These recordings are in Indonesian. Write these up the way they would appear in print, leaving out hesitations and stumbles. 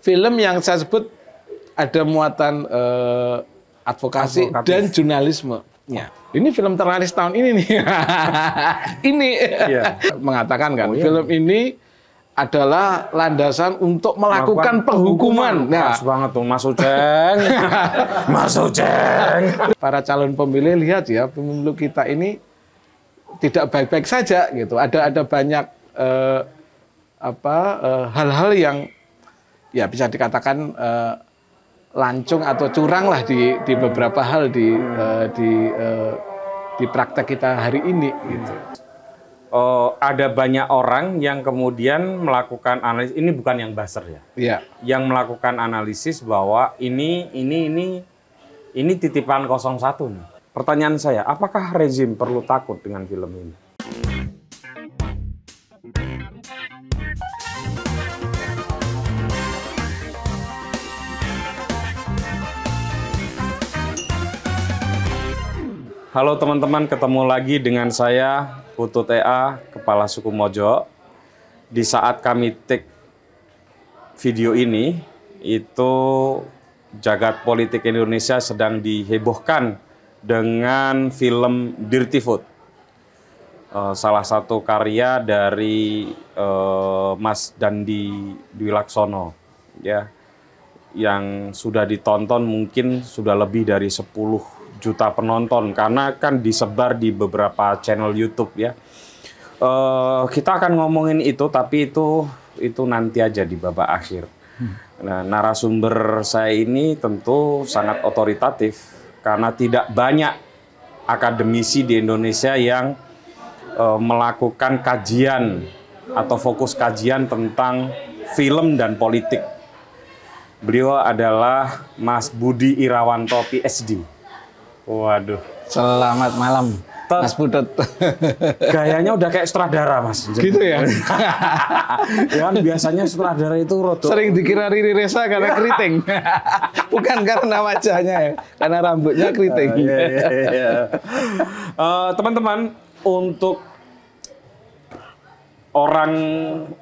film yang saya sebut ada muatan advokasi dan jurnalisme. Ya. Ini film terlaris tahun ini nih. Ini mengatakan kan, film ini adalah landasan untuk melakukan penghukuman. Nah, pas banget tuh Mas Uceng. Mas Uceng. Para calon pemilih lihat ya, pemilu kita ini tidak baik-baik saja gitu. Ada banyak hal-hal yang ya bisa dikatakan lancung atau curang lah di beberapa hal di praktek kita hari ini gitu. Ada banyak orang yang kemudian melakukan analisis, ini bukan yang buzzer ya. Iya. Yang melakukan analisis bahwa ini titipan 01 nih. Pertanyaan saya, apakah rezim perlu takut dengan film ini? Halo teman-teman, ketemu lagi dengan saya, Putu TA, Kepala Suku Mojo. Di saat kami take video ini, itu jagat politik Indonesia sedang dihebohkan dengan film Dirty Food. Salah satu karya dari Mas Dandi Dwi Laksono, ya, yang sudah ditonton mungkin sudah lebih dari 10 juta penonton karena kan disebar di beberapa channel YouTube ya. Kita akan ngomongin itu, tapi itu nanti aja di babak akhir. Nah, narasumber saya ini tentu sangat otoritatif karena tidak banyak akademisi di Indonesia yang melakukan kajian atau fokus kajian tentang film dan politik. Beliau adalah Mas Budi Irawanto, PhD. Waduh. Selamat malam, Mas Putut. Gayanya udah kayak sutradara, Mas. Gitu ya? Ya kan biasanya sutradara itu rodo. Sering dikira Riri Reza karena keriting. Bukan karena wajahnya ya, karena rambutnya keriting. Teman-teman, untuk orang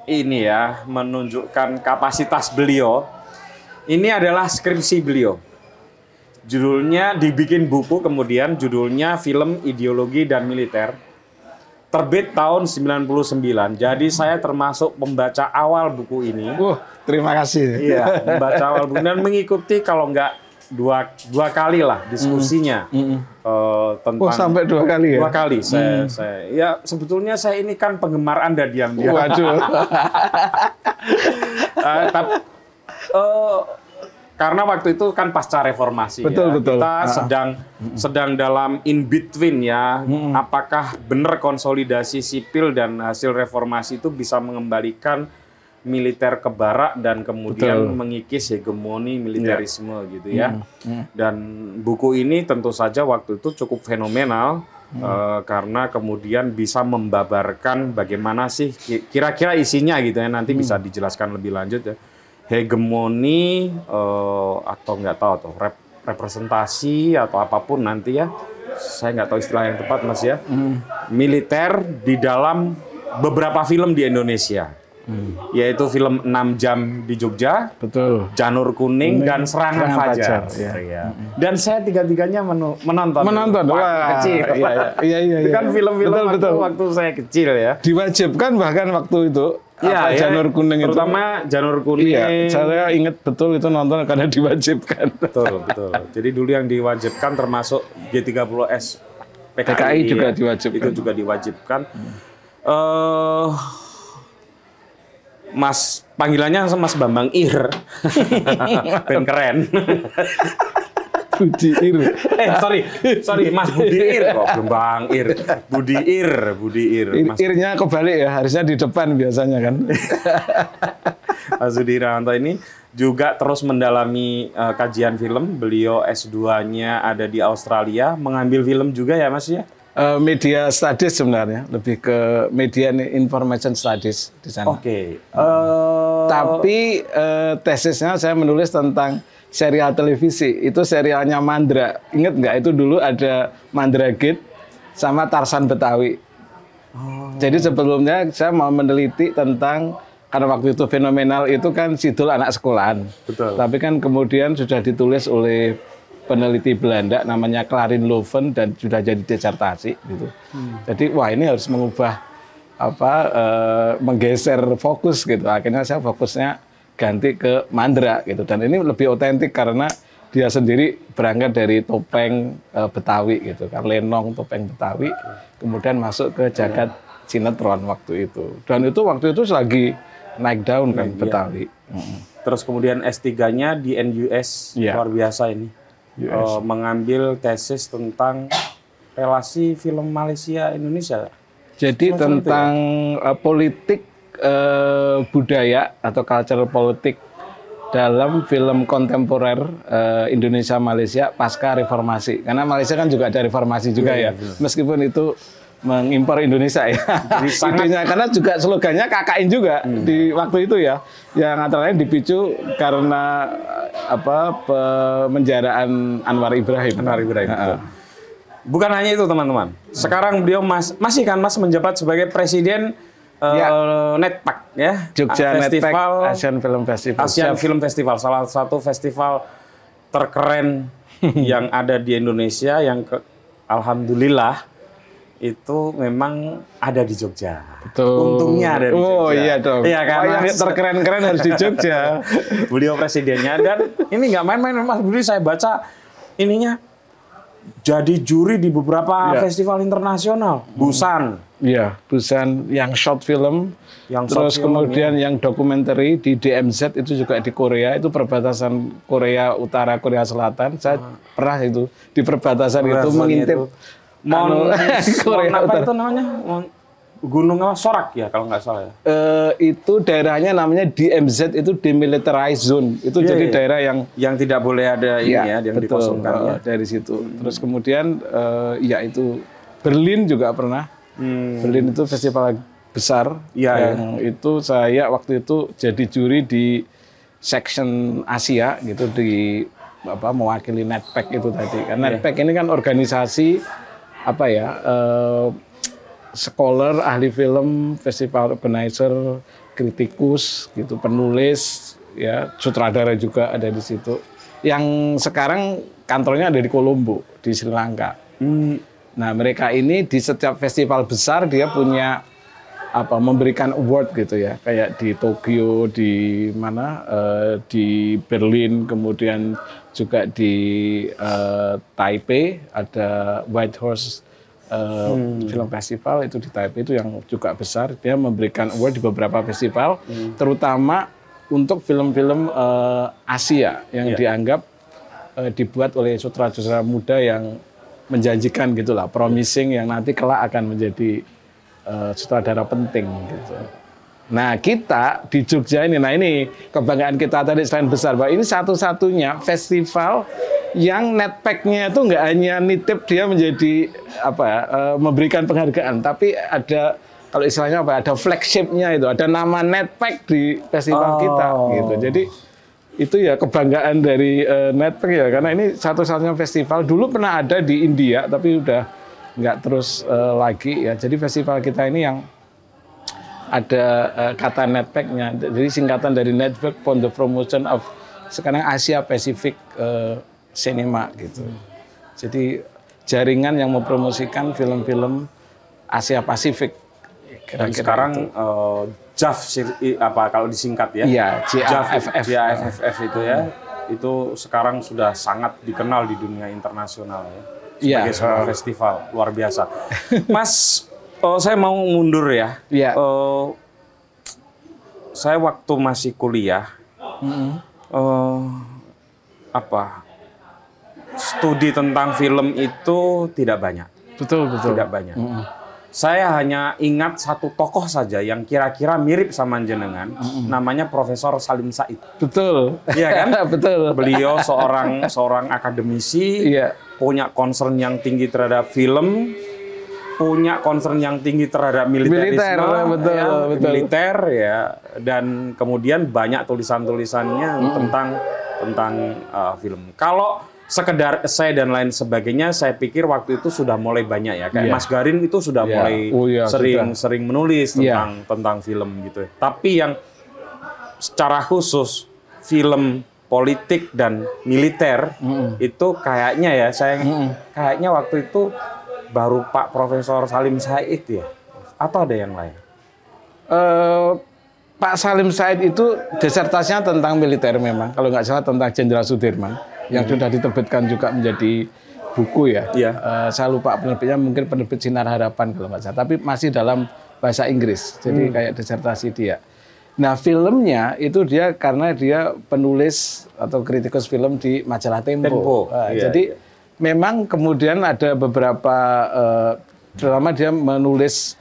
ini ya, menunjukkan kapasitas beliau, ini adalah skripsi beliau. Judulnya dibikin buku, kemudian judulnya Film Ideologi dan Militer. Terbit tahun 99. Jadi saya termasuk pembaca awal buku ini. Terima kasih. Iya, pembaca awal buku dan mengikuti kalau nggak dua kali lah diskusinya tentang. Sampai 2 kali ya? 2 kali. Saya ya sebetulnya saya ini kan penggemar Anda diam-diam. Waduh. Karena waktu itu kan pasca reformasi, betul. Kita sedang dalam in between ya. Apakah benar konsolidasi sipil dan hasil reformasi itu bisa mengembalikan militer ke barak dan kemudian mengikis hegemoni militerisme gitu ya. Dan buku ini tentu saja waktu itu cukup fenomenal karena kemudian bisa membabarkan bagaimana sih kira-kira isinya gitu ya. Nanti bisa dijelaskan lebih lanjut ya. Hegemoni atau nggak tahu atau representasi atau apapun nanti ya, saya nggak tahu istilah yang tepat Mas ya, militer di dalam beberapa film di Indonesia, yaitu film 6 Jam di Jogja, Janur Kuning dan Serangan Fajar. Ya. Dan saya tiga-tiganya menonton. Wah, kecil. Iya. Itu kan film-film waktu saya kecil ya. Diwajibkan bahkan waktu itu. Iya, Janur Kuning terutama itu. Janur Kuning. Iya, saya ingat betul itu nonton karena diwajibkan. Betul. Jadi dulu yang diwajibkan termasuk G30S PKI juga diwajibkan. Itu juga diwajibkan. Mas, panggilannya Mas Bambang Ir. Ben keren. Budi Ir. Sorry, Mas Budi Ir kok, Bambang Ir. Budi Ir. Irnya kebalik ya, harusnya di depan biasanya kan. Mas Budi Irawanto ini juga terus mendalami kajian film. Beliau S2-nya ada di Australia, mengambil film juga ya Mas ya? Media Studies sebenarnya, lebih ke Media Information Studies di sana. Oke. Tapi tesisnya saya menulis tentang serial televisi. Itu serialnya Mandra. Ingat nggak? Itu dulu ada Mandra Gate sama Tarsan Betawi. Jadi sebelumnya saya mau meneliti tentang karena waktu itu fenomenal itu kan Sidul anak sekolahan. Betul. Tapi kan kemudian sudah ditulis oleh peneliti Belanda namanya Clarin Loven dan sudah jadi disertasi gitu. Jadi wah ini harus mengubah menggeser fokus gitu. Akhirnya saya fokusnya ganti ke Mandra gitu. Dan ini lebih otentik karena dia sendiri berangkat dari topeng Betawi gitu kan, lenong topeng Betawi, kemudian masuk ke jagat sinetron waktu itu. Dan itu waktu itu lagi naik daun kan Betawi. Terus kemudian S3-nya di NUS, luar biasa ini. Mengambil tesis tentang relasi film Malaysia Indonesia. Jadi tentang politik budaya atau cultural politik dalam film kontemporer Indonesia Malaysia pasca reformasi. Karena Malaysia kan juga ada reformasi juga ya. Meskipun itu mengimpor Indonesia ya. Karena juga slogannya KKN juga di waktu itu ya. Yang antara lain dipicu karena pemenjaraan Anwar Ibrahim. Bukan hanya itu teman-teman. Sekarang beliau masih kan menjabat sebagai presiden NETPAC ya. Jogja Festival NETPAC Asian Film Festival. Asian Film Festival, salah satu festival terkeren yang ada di Indonesia yang alhamdulillah itu memang ada di Jogja. Betul. Untungnya ada di Jogja. Oh iya dong. Iya kan? Yang terkeren-keren harus di Jogja. Beliau presidennya dan ini nggak main-main Mas Budi, saya baca ininya jadi juri di beberapa festival internasional. Busan. Iya, Busan yang short film. Terus kemudian yang dokumenter di DMZ itu juga di Korea, itu perbatasan Korea Utara, Korea Selatan. Saya pernah itu di perbatasan itu mengintip Korea apa itu namanya? Gunung Sorak ya kalau nggak salah ya. Itu daerahnya namanya DMZ, itu demilitarized zone. Itu jadi daerah yang tidak boleh ada ini yang dikosongkan ya. Dari situ. Terus kemudian ya itu Berlin juga pernah. Berlin itu festival besar yang itu saya waktu itu jadi juri di section Asia gitu, di mewakili NETPAC itu tadi. Karena NETPAC ini kan organisasi scholar, ahli film, festival organizer, kritikus, gitu, penulis, ya, sutradara juga ada di situ. Yang sekarang kantornya ada di Colombo, di Sri Lanka. Nah, mereka ini di setiap festival besar dia punya memberikan award gitu ya, kayak di Tokyo, di mana, di Berlin, kemudian juga di Taipei ada White Horse Film Festival itu di Taipei itu yang juga besar. Dia memberikan award di beberapa festival, terutama untuk film-film Asia yang dianggap dibuat oleh sutradara muda yang menjanjikan gitulah, promising, yang nanti kelak akan menjadi sutradara penting gitu. Nah kita di Jogja ini, nah ini kebanggaan kita tadi selain besar, Pak, ini satu-satunya festival yang NETPAC-nya itu nggak hanya nitip dia menjadi memberikan penghargaan, tapi ada kalau istilahnya ada flagship-nya itu, ada nama NETPAC di festival kita gitu. Jadi itu ya kebanggaan dari NETPAC ya, karena ini satu-satunya festival. Dulu pernah ada di India tapi udah nggak terus lagi ya. Jadi festival kita ini yang ada kata NETPAC-nya, jadi singkatan dari Network for the Promotion of sekarang Asia Pacific Cinema gitu. Jadi jaringan yang mempromosikan film-film Asia Pasifik. Dan sekarang JAF kalau disingkat ya? Iya, JAFF itu ya. Itu sekarang sudah sangat dikenal di dunia internasional ya. Sebagai sebuah festival luar biasa. Mas, saya mau mundur ya. Saya waktu masih kuliah, studi tentang film itu tidak banyak. Betul. Tidak banyak. Saya hanya ingat satu tokoh saja yang kira-kira mirip sama jenengan, namanya Profesor Salim Said. Betul. Iya kan? Betul. Beliau seorang akademisi, punya concern yang tinggi terhadap film, punya concern yang tinggi terhadap militerisme, militer ya, dan kemudian banyak tulisan-tulisannya tentang film. Kalau sekedar essay dan lain sebagainya, saya pikir waktu itu sudah mulai banyak ya. Kayak Mas Garin itu sudah mulai sering menulis tentang film gitu. Tapi yang secara khusus film politik dan militer itu kayaknya ya kayaknya waktu itu baru Pak Profesor Salim Said ya, atau ada yang lain? Pak Salim Said itu disertasinya tentang militer memang, kalau nggak salah tentang Jenderal Sudirman yang sudah diterbitkan juga menjadi buku ya. Saya lupa penerbitnya, mungkin penerbit Sinar Harapan kalau nggak salah, tapi masih dalam bahasa Inggris, jadi kayak disertasi dia. Nah, filmnya itu dia karena dia penulis atau kritikus film di majalah Tempo. Jadi memang kemudian ada beberapa, terutama dia menulis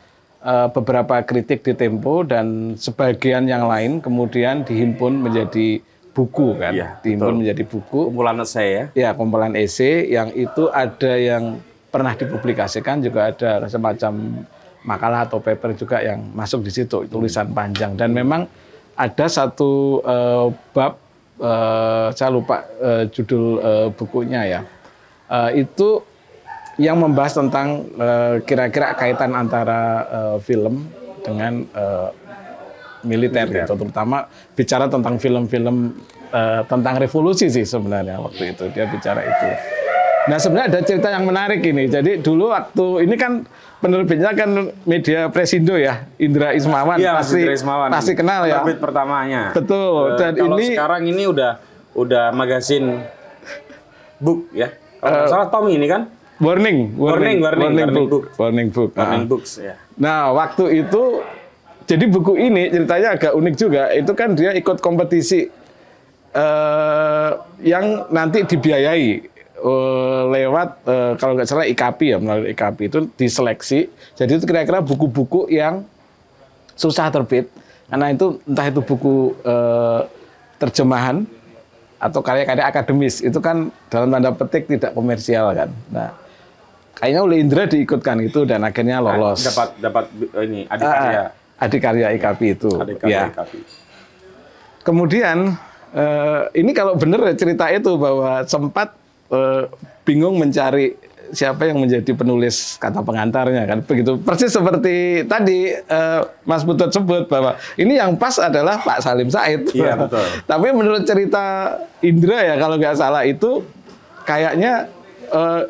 beberapa kritik di Tempo dan sebagian yang lain kemudian dihimpun menjadi buku kan, dihimpun menjadi buku. Kumpulan esai ya? Ya, kumpulan esai yang itu ada yang pernah dipublikasikan, juga ada semacam makalah atau paper juga yang masuk di situ, tulisan panjang. Dan memang ada satu bab, saya lupa judul bukunya ya, itu yang membahas tentang kira-kira kaitan antara film dengan militer gitu, terutama bicara tentang film-film tentang revolusi sih sebenarnya waktu itu dia bicara itu. Nah, sebenarnya ada cerita yang menarik ini. Jadi dulu waktu ini kan penerbitnya kan media Presindo ya, Indra Ismawan, pasti kenal ya. Penerbit pertamanya. Betul. Dan kalau ini sekarang ini udah magazin book ya. Kalau nggak salah Tom ini kan? Warning Books ya. Nah, waktu itu jadi buku ini ceritanya agak unik juga. Itu kan dia ikut kompetisi yang nanti dibiayai lewat kalau nggak salah IKAPI ya, melalui IKAPI itu diseleksi. Jadi itu kira-kira buku-buku yang susah terbit karena itu entah itu buku terjemahan atau karya-karya akademis, itu kan dalam tanda petik tidak komersial kan. Nah, kayaknya oleh Indra diikutkan itu dan akhirnya lolos. Dapat ini adikarya IKAPI itu. Adikarya IKAPI. Kemudian ini kalau benar cerita itu bahwa sempat bingung mencari siapa yang menjadi penulis kata pengantarnya kan, begitu persis seperti tadi Mas Putut sebut bahwa ini yang pas adalah Pak Salim Said. Iya, betul. Tapi menurut cerita Indra ya kalau nggak salah itu kayaknya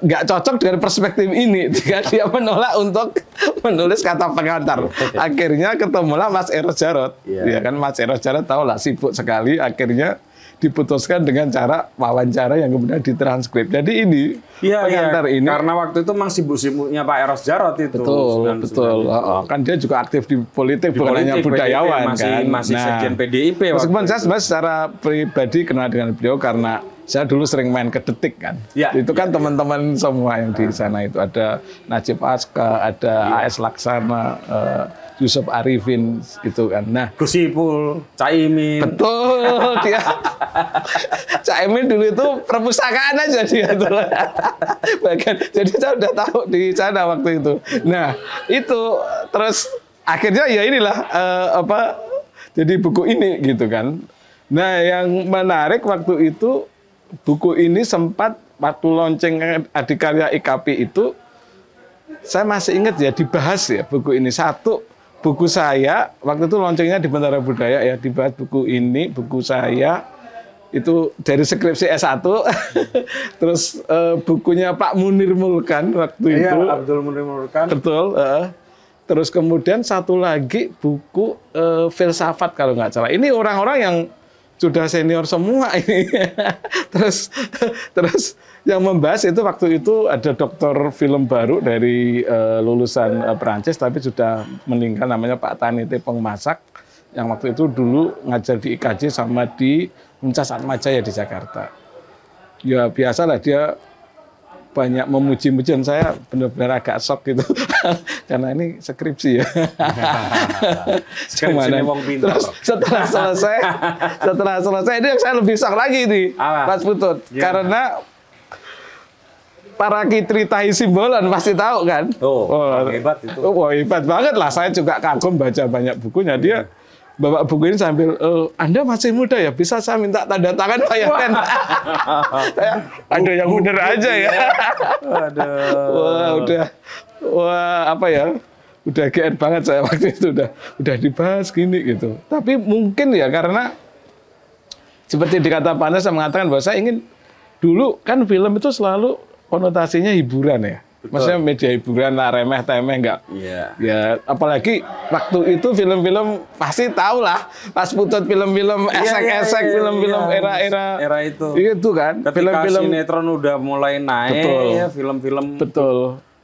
nggak cocok dengan perspektif ini jika dia menolak untuk menulis kata pengantar. Akhirnya ketemulah Mas Eros Jarot. Ya kan, Mas Eros Jarot tahu lah sibuk sekali, akhirnya diputuskan dengan cara wawancara yang kemudian ditranskrip. Jadi ini pengantar ini karena waktu itu memang sibuk-sibuknya Pak Eros Jarot itu. Betul. Kan dia juga aktif di politik, bukan hanya budayawan kan. Masih sekjen PDIP. Meskipun saya sebenarnya secara pribadi kenal dengan beliau karena saya dulu sering main ke Detik kan. Itu kan teman-teman semua yang di sana itu ada Najib Aska, ada AS Laksana, Yusuf Arifin itu kan. Nah, Gus Ipul, Caimin. Betul, dia. Caimin dulu itu perpustakaan aja dia tuh. Bahkan jadi saya udah tahu di sana waktu itu. Nah, itu terus akhirnya ya inilah jadi buku ini gitu kan. Nah, yang menarik waktu itu buku ini sempat waktu launching adikarya IKAPI itu saya masih ingat ya dibahas ya buku ini. Satu buku saya waktu itu launchingnya di Bentara Budaya ya, dibahas buku ini, buku saya itu dari skripsi S1 terus bukunya Pak Munir Mulkan waktu itu. Abdul Munir Mulkan. Betul. Terus kemudian satu lagi buku filsafat kalau nggak salah. Ini orang-orang yang sudah senior semua ini. terus yang membahas itu waktu itu ada dokter film baru dari lulusan Perancis tapi sudah meninggal, namanya Pak Tanite Pengmasak, yang waktu itu dulu ngajar di IKJ sama di Uncas Atmajaya di Jakarta. Ya biasalah dia banyak memuji-muji dan saya benar-benar agak shock gitu karena ini skripsi ya. Terus setelah selesai ini saya lebih shock lagi nih, Mas Putut, karena para Kitri Tahi Simbolan pasti tahu kan? Hebat itu. Hebat banget lah, saya juga kagum baca banyak bukunya dia. Bawa buku ini sambil, Anda masih muda ya, bisa saya minta tanda tangan Pak Yayan? Ada yang bener aja ya. Aduh. Wah, apa ya? udah GR banget saya waktu itu, udah dibahas gini gitu. Tapi mungkin ya karena seperti dikata Pak Anda, saya mengatakan bahwa saya ingin dulu kan film itu selalu konotasinya hiburan ya. Betul. Maksudnya media hiburan lah, remeh-temeh enggak. Iya. Ya, apalagi waktu itu film-film pasti tahu lah, pas putut film-film esek-esek, film-film era-era itu. Itu kan, ketika film-film sinetron udah mulai naik, betul. ya film-film betul.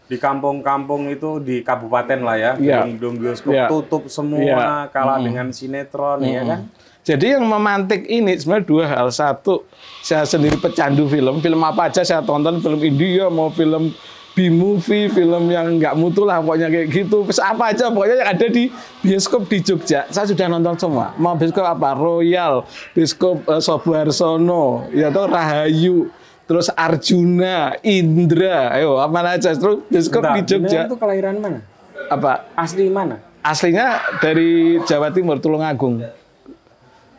Di kampung-kampung itu di kabupaten lah ya, film bioskop tutup semua, kalah dengan sinetron, ya kan? Jadi yang memantik ini sebenarnya dua hal. Satu, saya sendiri pecandu film apa aja saya tonton, film India mau film B-movie, film yang nggak mutu lah, pokoknya kayak gitu. Apa aja, pokoknya yang ada di bioskop di Jogja, saya sudah nonton semua. Mau bioskop apa? Royal, bioskop Soeharsono, ya toh Rahayu, terus Arjuna, Indra, ayo apa aja. Terus bioskop di Jogja. Itu kelahiran mana? Apa? Asli mana? Aslinya dari Jawa Timur, Tulungagung.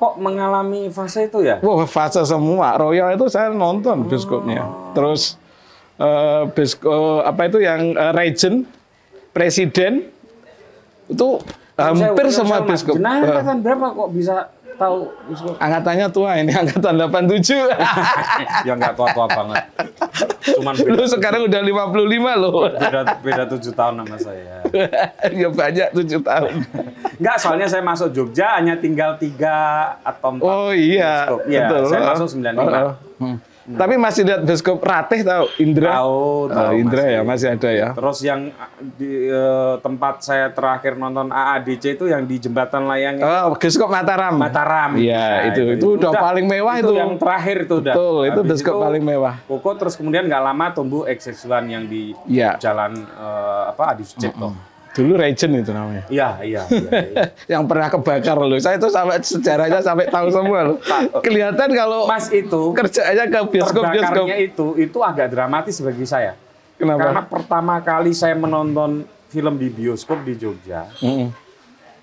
Kok mengalami fase itu ya? Wah, fase semua. Royal itu saya nonton bioskopnya. Terus bioskop apa itu yang Regent, Presiden itu hampir semua bioskop. Nah, angkatan berapa kok bisa tahu bioskop? Angkatannya tua ini, angkatan 87. Ya nggak tua-tua banget. Cuman lu sekarang udah 55 loh. Beda 7 tahun sama saya. Ya banyak 7 tahun. Enggak, soalnya saya masuk Jogja hanya tinggal 3 atau 4. Oh iya, ya, betul. Saya masuk 95. Tapi masih lihat bioskop Ratih tahu? Indra? Tahu Indra masih. ya, masih ada ya. Terus yang di tempat saya terakhir nonton AADC itu yang di Jembatan Layang. Oh, bioskop Mataram. Mataram. Iya, nah, itu udah paling mewah itu. Yang terakhir itu udah. Betul, itu bioskop paling mewah. Koko terus kemudian nggak lama tumbuh XX1 yang di Jalan Adi Sucipto. Dulu Regent itu namanya. Iya. Yang pernah kebakar loh. Saya itu sampai sejarahnya sampai tahu semua loh. Kelihatan kalau Mas itu kerjanya ke bioskop. Terbakarnya itu agak dramatis bagi saya. Kenapa? Karena pertama kali saya menonton film di bioskop di Jogja.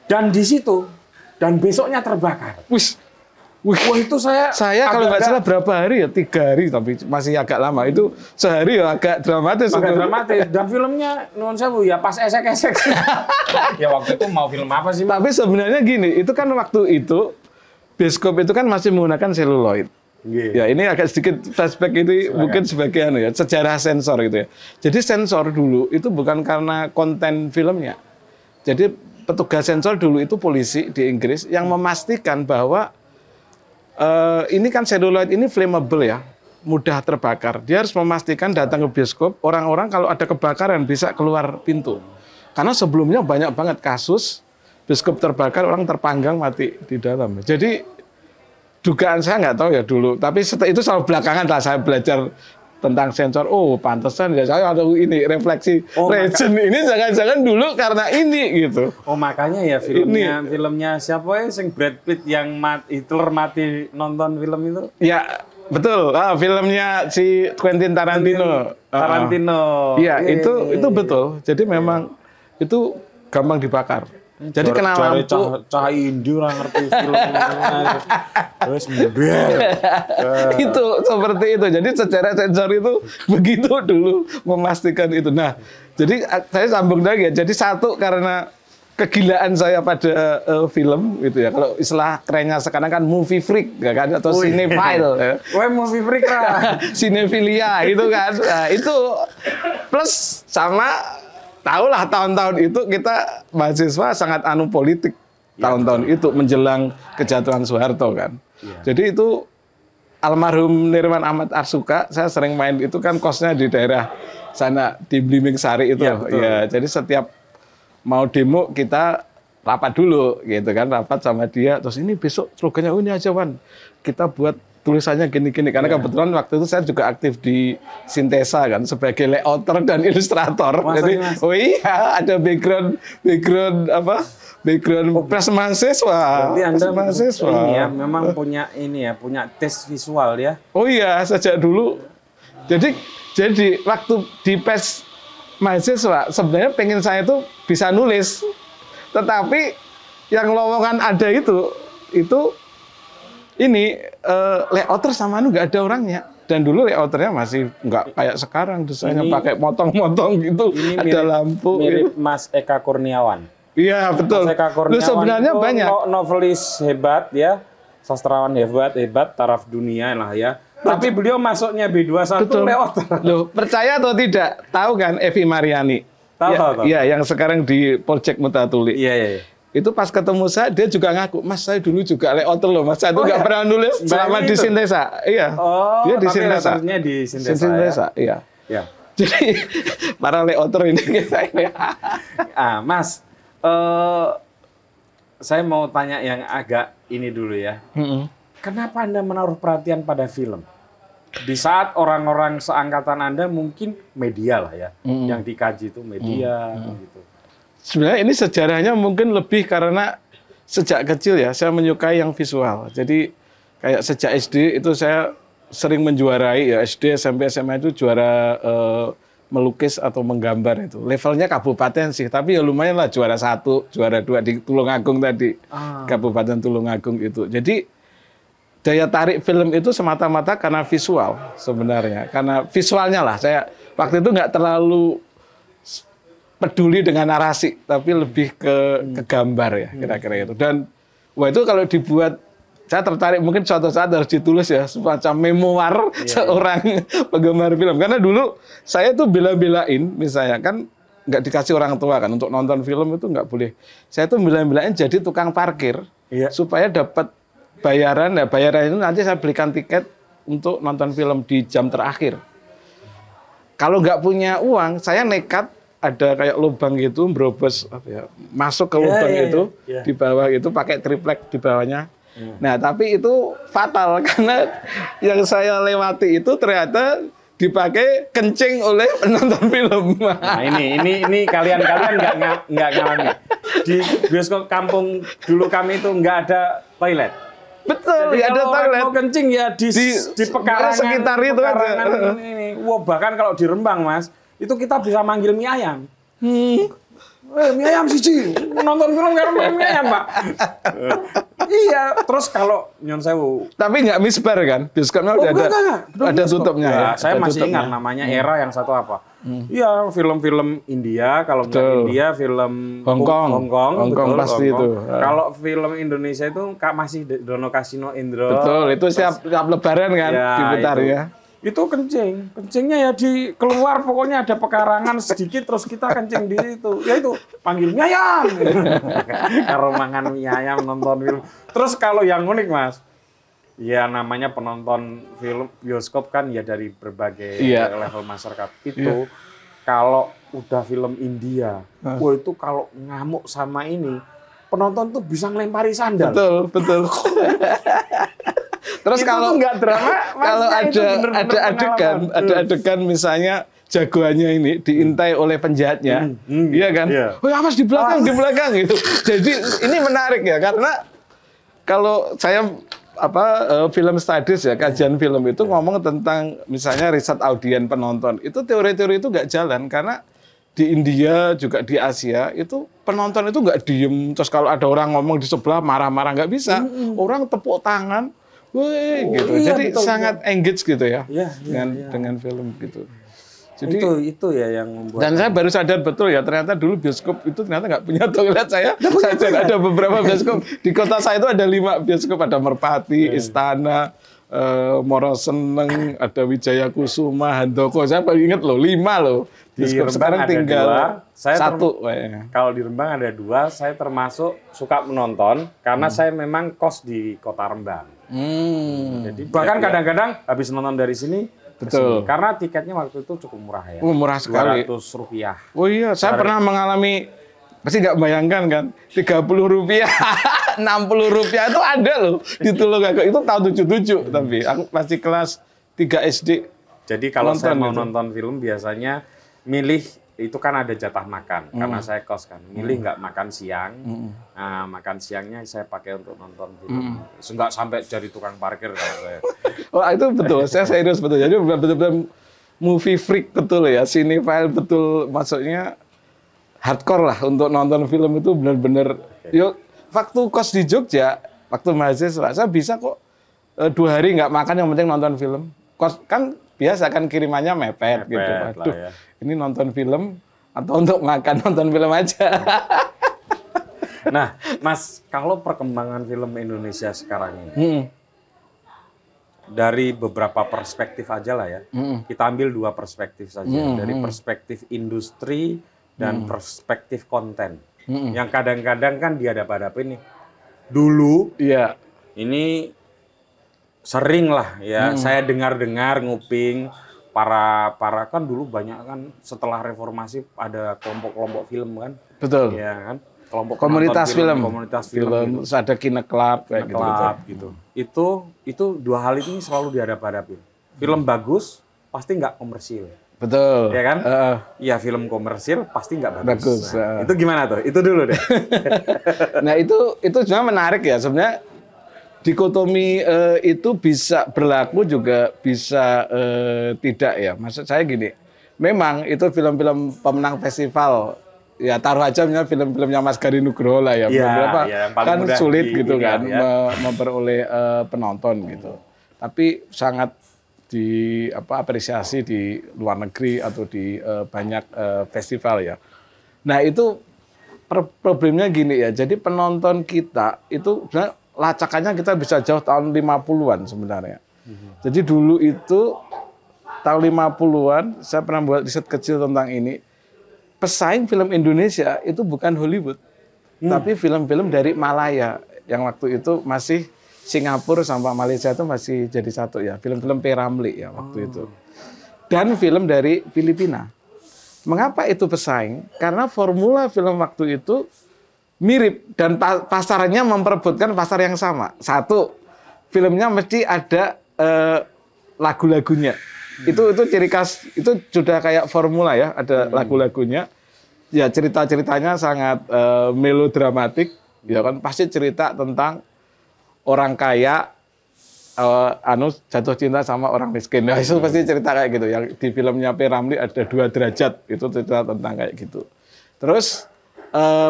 Dan di situ dan besoknya terbakar. Wah, itu saya kalau nggak salah berapa hari ya, 3 hari, tapi masih agak lama. Itu sehari ya agak dramatis. Agak dramatis. Dan filmnya nuwun sewu ya pas esek-esek. Ya waktu itu mau film apa sih? Tapi sebenarnya gini, itu kan waktu itu bioskop itu kan masih menggunakan seluloid. Ya ini agak sedikit flashback itu mungkin sebagian ya sejarah sensor gitu ya. Jadi sensor dulu itu bukan karena konten filmnya. Jadi petugas sensor dulu itu polisi di Inggris yang memastikan bahwa ini kan seluloid ini flammable ya, mudah terbakar. Dia harus memastikan datang ke bioskop, orang-orang kalau ada kebakaran bisa keluar pintu. Karena sebelumnya banyak banget kasus bioskop terbakar, orang terpanggang mati di dalam. Jadi dugaan saya nggak tahu ya dulu, tapi itu selalu belakangan lah saya belajar tentang sensor. Oh, pantesan ya saya ada ini refleksi Regent ini jangan-jangan dulu karena ini gitu. Oh, makanya ya filmnya siapa ya sing Brad Pitt yang Hitler mati nonton film itu? Ya, betul. Filmnya si Quentin Tarantino. Iya, itu betul. Jadi memang itu gampang dibakar. Jadi kena lampu. Cah Indi orang ngerti filmnya. Terus itu seperti itu. Jadi secara sensor itu begitu dulu memastikan itu. Nah, jadi saya sambung lagi ya. Jadi satu karena kegilaan saya pada film gitu ya. Kalau istilah kerennya sekarang kan movie freak ya kan atau cinephile. Wah, movie freak lah. Cinefilia itu kan. Nah, itu plus sama tahulah tahun-tahun itu kita mahasiswa sangat politik tahun-tahun itu menjelang kejatuhan Soeharto kan. Jadi itu almarhum Nirwan Ahmad Arsuka, saya sering main itu kan kosnya di daerah sana di Blimbing Sari itu. Ya, jadi setiap mau demo kita rapat dulu gitu kan, rapat sama dia. Terus ini besok slogannya ini aja Wan, kita buat tulisannya gini-gini karena kebetulan waktu itu saya juga aktif di Sintesa kan sebagai layouter dan ilustrator. Jadi ada background pres mahasiswa. Berarti Anda mahasiswa. Ini ya memang punya tes visual ya. Oh iya, sejak dulu. Jadi waktu di pes mahasiswa sebenarnya pengen saya tuh bisa nulis. Tetapi yang lowongan ada itu layouter sama nggak ada orangnya. Dan dulu layouternya masih nggak kayak sekarang, desainnya pakai motong-motong gitu, ini ada lampu. Mirip gitu. Mas Eka Kurniawan. Iya betul. Mas Eka Kurniawan Sebenarnya banyak. Novelis hebat ya, sastrawan hebat, taraf dunia lah ya. Tapi beliau masuknya B21 layouter. Loh, percaya atau tidak? Tahu kan Evi Mariani? Tahu. Iya, yang sekarang di Project Mutatuli. Iya. Itu pas ketemu saya, dia juga ngaku, Mas saya dulu juga layouter loh, Mas saya itu nggak pernah nulis selama di Sintesa. Iya, dia di Sintesa. Di Sintesa. Iya. Ya. Jadi para layouter ini kita ini. Mas, saya mau tanya yang agak ini dulu ya. Kenapa Anda menaruh perhatian pada film? Di saat orang-orang seangkatan Anda mungkin media lah ya, yang dikaji itu media gitu. Sebenarnya ini sejarahnya mungkin lebih karena sejak kecil ya saya menyukai yang visual. Jadi kayak sejak SD itu saya sering menjuarai ya, SD, SMP, SMA itu juara melukis atau menggambar itu. Levelnya kabupaten sih, tapi ya lumayan lah juara 1, juara 2 di Tulungagung tadi. Kabupaten Tulungagung itu. Jadi daya tarik film itu semata-mata karena visual sebenarnya. Karena visualnya lah, saya waktu itu nggak terlalu peduli dengan narasi, tapi lebih ke gambar ya, kira-kira itu. Dan wah itu kalau dibuat, saya tertarik mungkin suatu saat harus ditulis ya, semacam memoir seorang penggemar film. Karena dulu saya tuh bela-belain, misalnya kan nggak dikasih orang tua kan, untuk nonton film itu nggak boleh. Saya tuh bela-belain jadi tukang parkir, supaya dapat bayaran. Nah bayaran itu nanti saya belikan tiket untuk nonton film di jam terakhir. Kalau nggak punya uang, saya nekat, ada kayak lubang gitu, berobos masuk ke lubang itu, di bawah itu pakai triplek di bawahnya. Nah, tapi itu fatal karena yang saya lewati itu ternyata dipakai kencing oleh penonton film. Nah, ini kalian nggak ngalamin. Di bioskop kampung dulu kami itu nggak ada toilet. Betul, jadi ada toilet. Mau kencing ya di pekarangan sekitar itu aja. Ini. Wah, bahkan kalau di Rembang, Mas, itu kita bisa manggil mie ayam. Mie ayam siji, nonton film karena mie ayam, Pak. Iya, terus kalau nyon sewu. Tapi nggak misbar kan? Bioskopnya udah ada tutupnya ya. Saya masih ingat namanya era yang satu apa? Iya, film-film India, kalau bukan India, film Hongkong pasti itu. Kalau film Indonesia itu masih Dono Kasino Indro. Betul, itu setiap lebaran kan diputar ya. Itu kencingnya ya keluar, pokoknya ada pekarangan sedikit terus kita kencing di situ. Ya itu panggil mie ayam. Kalau makan mie ayam nonton film. Terus kalau yang unik, Mas, ya namanya penonton film bioskop kan ya dari berbagai level masyarakat. Itu kalau udah film India, wah itu kalau ngamuk sama ini, penonton tuh bisa ngelempari sandal. Betul. Terus itu kalau nggak drama, kalau ada adegan misalnya jagoannya ini diintai oleh penjahatnya, iya kan? Oh ya Mas di belakang gitu. Jadi ini menarik ya karena kalau saya film studies ya, kajian film itu ngomong tentang misalnya riset audien penonton, itu teori-teori itu nggak jalan karena di India juga di Asia itu penonton itu nggak diem, terus kalau ada orang ngomong di sebelah marah-marah, nggak bisa, orang tepuk tangan. Wih, gitu. Iya, jadi betul, sangat engage gitu ya, dengan film gitu. Jadi itu ya yang membuat. Dan saya baru sadar betul ya, ternyata dulu bioskop itu ternyata nggak punya toilet. Saya ada beberapa bioskop di kota saya itu ada 5 bioskop, ada Merpati, Istana, Moro Seneng, ada Wijaya Kusuma, Handoko. Saya paling ingat loh 5 loh. Bioskop sekarang tinggal 1. Kalau di Rembang ada 2, saya termasuk suka menonton karena saya memang kos di kota Rembang. Jadi bahkan kadang-kadang habis nonton dari sini, betul. Karena tiketnya waktu itu cukup murah ya. Murah sekali. Rp200. Oh iya, saya pernah mengalami, pasti nggak bayangkan kan, Rp30, Rp60 itu ada loh di Tulungagung. Itu tahun 77, tapi aku masih kelas 3 SD. Jadi kalau saya mau nonton film biasanya milih, itu kan ada jatah makan, karena saya kos kan, milih nggak makan siang, nah makan siangnya saya pakai untuk nonton film, nggak sampai jadi tukang parkir kalau saya. Oh itu betul, saya serius betul, jadi betul-betul movie freak betul ya, cinephile betul, maksudnya hardcore lah untuk nonton film itu benar-benar. Yuk, waktu kos di Jogja, waktu mahasiswa, saya bisa kok 2 hari nggak makan, yang penting nonton film. kan biasa kan kirimannya mepet gitu. Waduh, ya. Ini nonton film atau untuk makan, nonton film aja. Nah, Mas, kalau perkembangan film Indonesia sekarang ini, dari beberapa perspektif aja lah ya, kita ambil 2 perspektif saja, dari perspektif industri dan perspektif konten, yang kadang-kadang kan dihadap-hadapin nih. Dulu, ini sering lah ya, saya dengar-dengar nguping para kan dulu banyak kan setelah reformasi ada kelompok-kelompok film kan. Betul. Ya kan, kelompok komunitas film. Gitu. Terus ada kineklub kayak gitu. Itu 2 hal ini selalu dihadap-hadapin. Film bagus pasti nggak komersil. Betul. Ya kan? Iya, film komersil pasti nggak bagus. Nah, itu gimana tuh? Itu dulu deh. Nah, itu sebenarnya menarik ya sebenarnya. Dikotomi itu bisa berlaku juga bisa tidak ya. Maksud saya gini, memang itu film-film pemenang festival, ya taruh aja misalnya film-filmnya Mas Gari Nugroho lah ya, beberapa kan sulit gitu kan memperoleh penonton gitu. Tapi sangat apresiasi di luar negeri atau di banyak festival ya. Nah itu problemnya gini ya, jadi penonton kita itu sebenarnya lacakannya kita bisa jauh tahun 50-an sebenarnya. Jadi dulu itu tahun 50-an saya pernah buat riset kecil tentang ini. Pesaing film Indonesia itu bukan Hollywood, tapi film-film dari Malaya yang waktu itu masih Singapura sama Malaysia itu masih jadi satu ya. Film-film P. Ramlee ya waktu itu. Dan film dari Filipina. Mengapa itu pesaing? Karena formula film waktu itu mirip dan pasarnya memperebutkan pasar yang sama. Satu, filmnya mesti ada lagu-lagunya. Itu ciri khas, itu sudah kayak formula ya, ada lagu-lagunya. Ya cerita-ceritanya sangat melodramatik, ya kan pasti cerita tentang orang kaya jatuh cinta sama orang miskin. Nah, itu pasti cerita kayak gitu. Yang di filmnya P. Ramlee ada 2 derajat, itu cerita tentang kayak gitu. Terus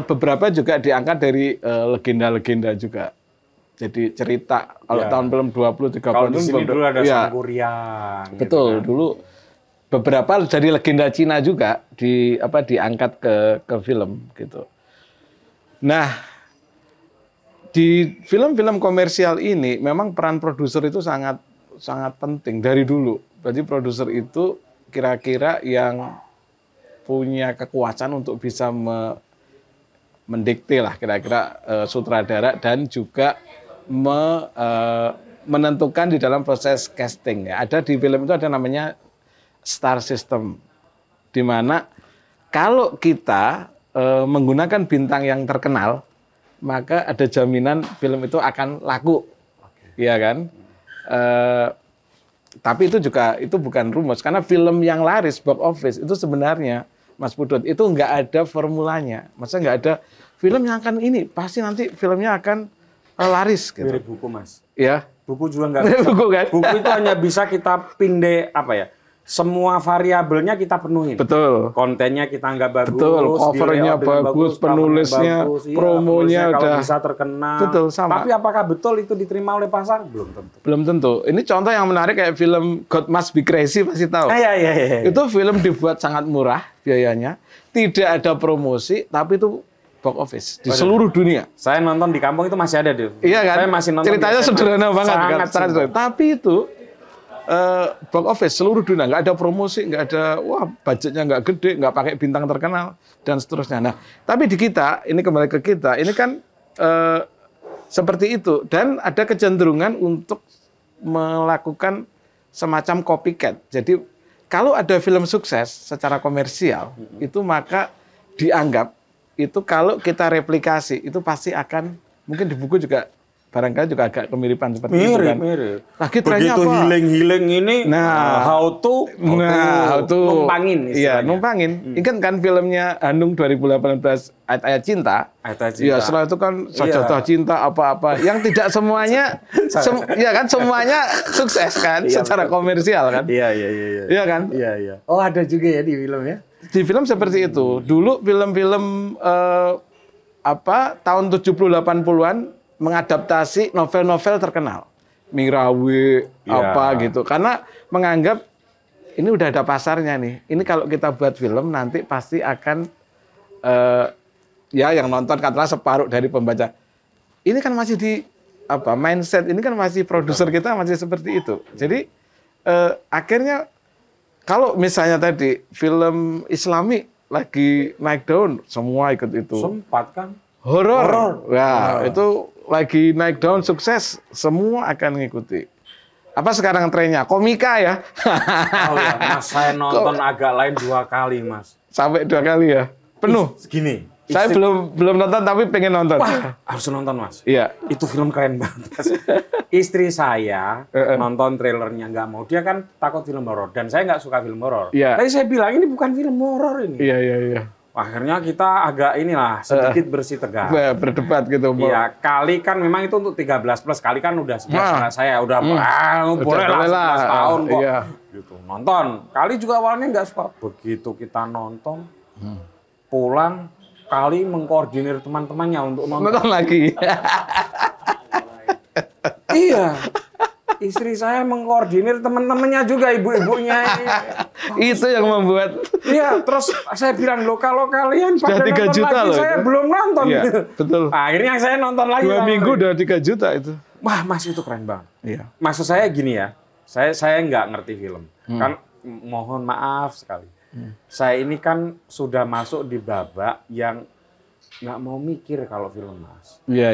beberapa juga diangkat dari legenda-legenda juga. Jadi cerita kalau tahun film 20-30 kalau di sini dulu ada Sangkuriang. Betul, gitu kan. Dulu beberapa dari legenda Cina juga diangkat ke film gitu. Nah, di film-film komersial ini memang peran produser itu sangat penting dari dulu. Berarti produser itu kira-kira yang punya kekuasaan untuk bisa mendikte lah kira-kira sutradara dan juga menentukan di dalam proses casting ya. Ada di film itu ada namanya star system, di mana kalau kita menggunakan bintang yang terkenal maka ada jaminan film itu akan laku, ya kan? Tapi itu bukan rumus karena film yang laris box office itu sebenarnya Mas Pudut itu nggak ada formulanya, maksudnya nggak ada film yang akan ini pasti nanti filmnya akan laris gitu. Mirip buku Mas. Ya. Buku juga nggak bisa. Buku kan? Buku itu hanya bisa kita semua variabelnya kita penuhin. Betul. Kontennya kita nggak bagus. Betul. Covernya bagus, penulisnya, bagus, promonya udah bisa terkenal. Betul, sama. Tapi apakah betul itu diterima oleh pasar? Belum tentu. Belum tentu. Ini contoh yang menarik kayak film God Must Be Crazy pasti tahu. Iya. Itu film dibuat sangat murah biayanya, tidak ada promosi, tapi itu box office di seluruh dunia. Saya nonton di kampung itu masih ada, Dev. Iya kan? Saya masih nonton. Ceritanya sederhana banget kan? Sangat sederhana. Tapi itu box office seluruh dunia, nggak ada promosi, nggak ada, budgetnya nggak gede, nggak pakai bintang terkenal dan seterusnya. Nah, tapi di kita, ini kembali ke kita, ini kan seperti itu dan ada kecenderungan untuk melakukan semacam copycat. Jadi kalau ada film sukses secara komersial itu maka dianggap itu kalau kita replikasi itu pasti akan mungkin di buku juga barangkali juga agak kemiripan seperti itu kan. Mirip. Lagi trennya apa? Begitu healing ini, how to numpangin. Iya, numpangin. Ingat kan filmnya Hanung 2018 Ayat-Ayat Cinta? Iya, setelah itu kan Sajadah Cinta apa-apa. Yang tidak semuanya, semuanya sukses kan, secara komersial kan? Iya. Iya kan? Iya. Oh, ada juga ya di filmnya? Di film seperti itu. Dulu film-film tahun 70-80-an mengadaptasi novel-novel terkenal. Mirawi apa gitu. Karena menganggap ini udah ada pasarnya nih. Ini kalau kita buat film nanti pasti akan ya yang nonton katakanlah separuh dari pembaca. Ini kan masih di mindset ini kan masih produser kita masih seperti itu. Jadi akhirnya kalau misalnya tadi film Islami lagi naik daun, semua ikut itu. Sempat kan? Horor. Nah, itu lagi naik daun sukses, semua akan ngikuti. Apa sekarang trennya? Komika ya? Oh ya, Mas, saya nonton agak lain 2 kali, Mas. Sampai 2 kali ya? Penuh? Segini. Saya belum nonton tapi pengen nonton. Wah, harus nonton, Mas. Iya. Itu film keren banget, Mas. Istri saya nonton trailernya nggak mau. Dia kan takut film horor dan saya nggak suka film horor. Iya. Tapi saya bilang ini bukan film horor ini. Iya. Akhirnya kita agak sedikit bersih tegang. Berdebat gitu. Iya, kali kan memang itu untuk 13+, kali kan udah 11 saya udah boleh lah 11 tahun kok. Iya. Gitu. Nonton. Kali juga awalnya nggak suka. Begitu kita nonton, pulang kali mengkoordinir teman-temannya untuk nonton lagi. Iya. Istri saya mengkoordinir teman-temannya juga, ibu-ibunya. Itu yang membuat. Iya, terus saya bilang, loh kalau kalian pada Sudah 3 nonton juta lagi, loh saya itu. belum nonton. Iya, betul. Akhirnya saya nonton lagi. 2 minggu udah 3 juta itu. Wah, Mas, itu keren banget. Iya. Maksud saya gini ya, saya nggak ngerti film. Kan mohon maaf sekali. Saya ini kan sudah masuk di babak yang nggak mau mikir kalau film, Mas. Iya.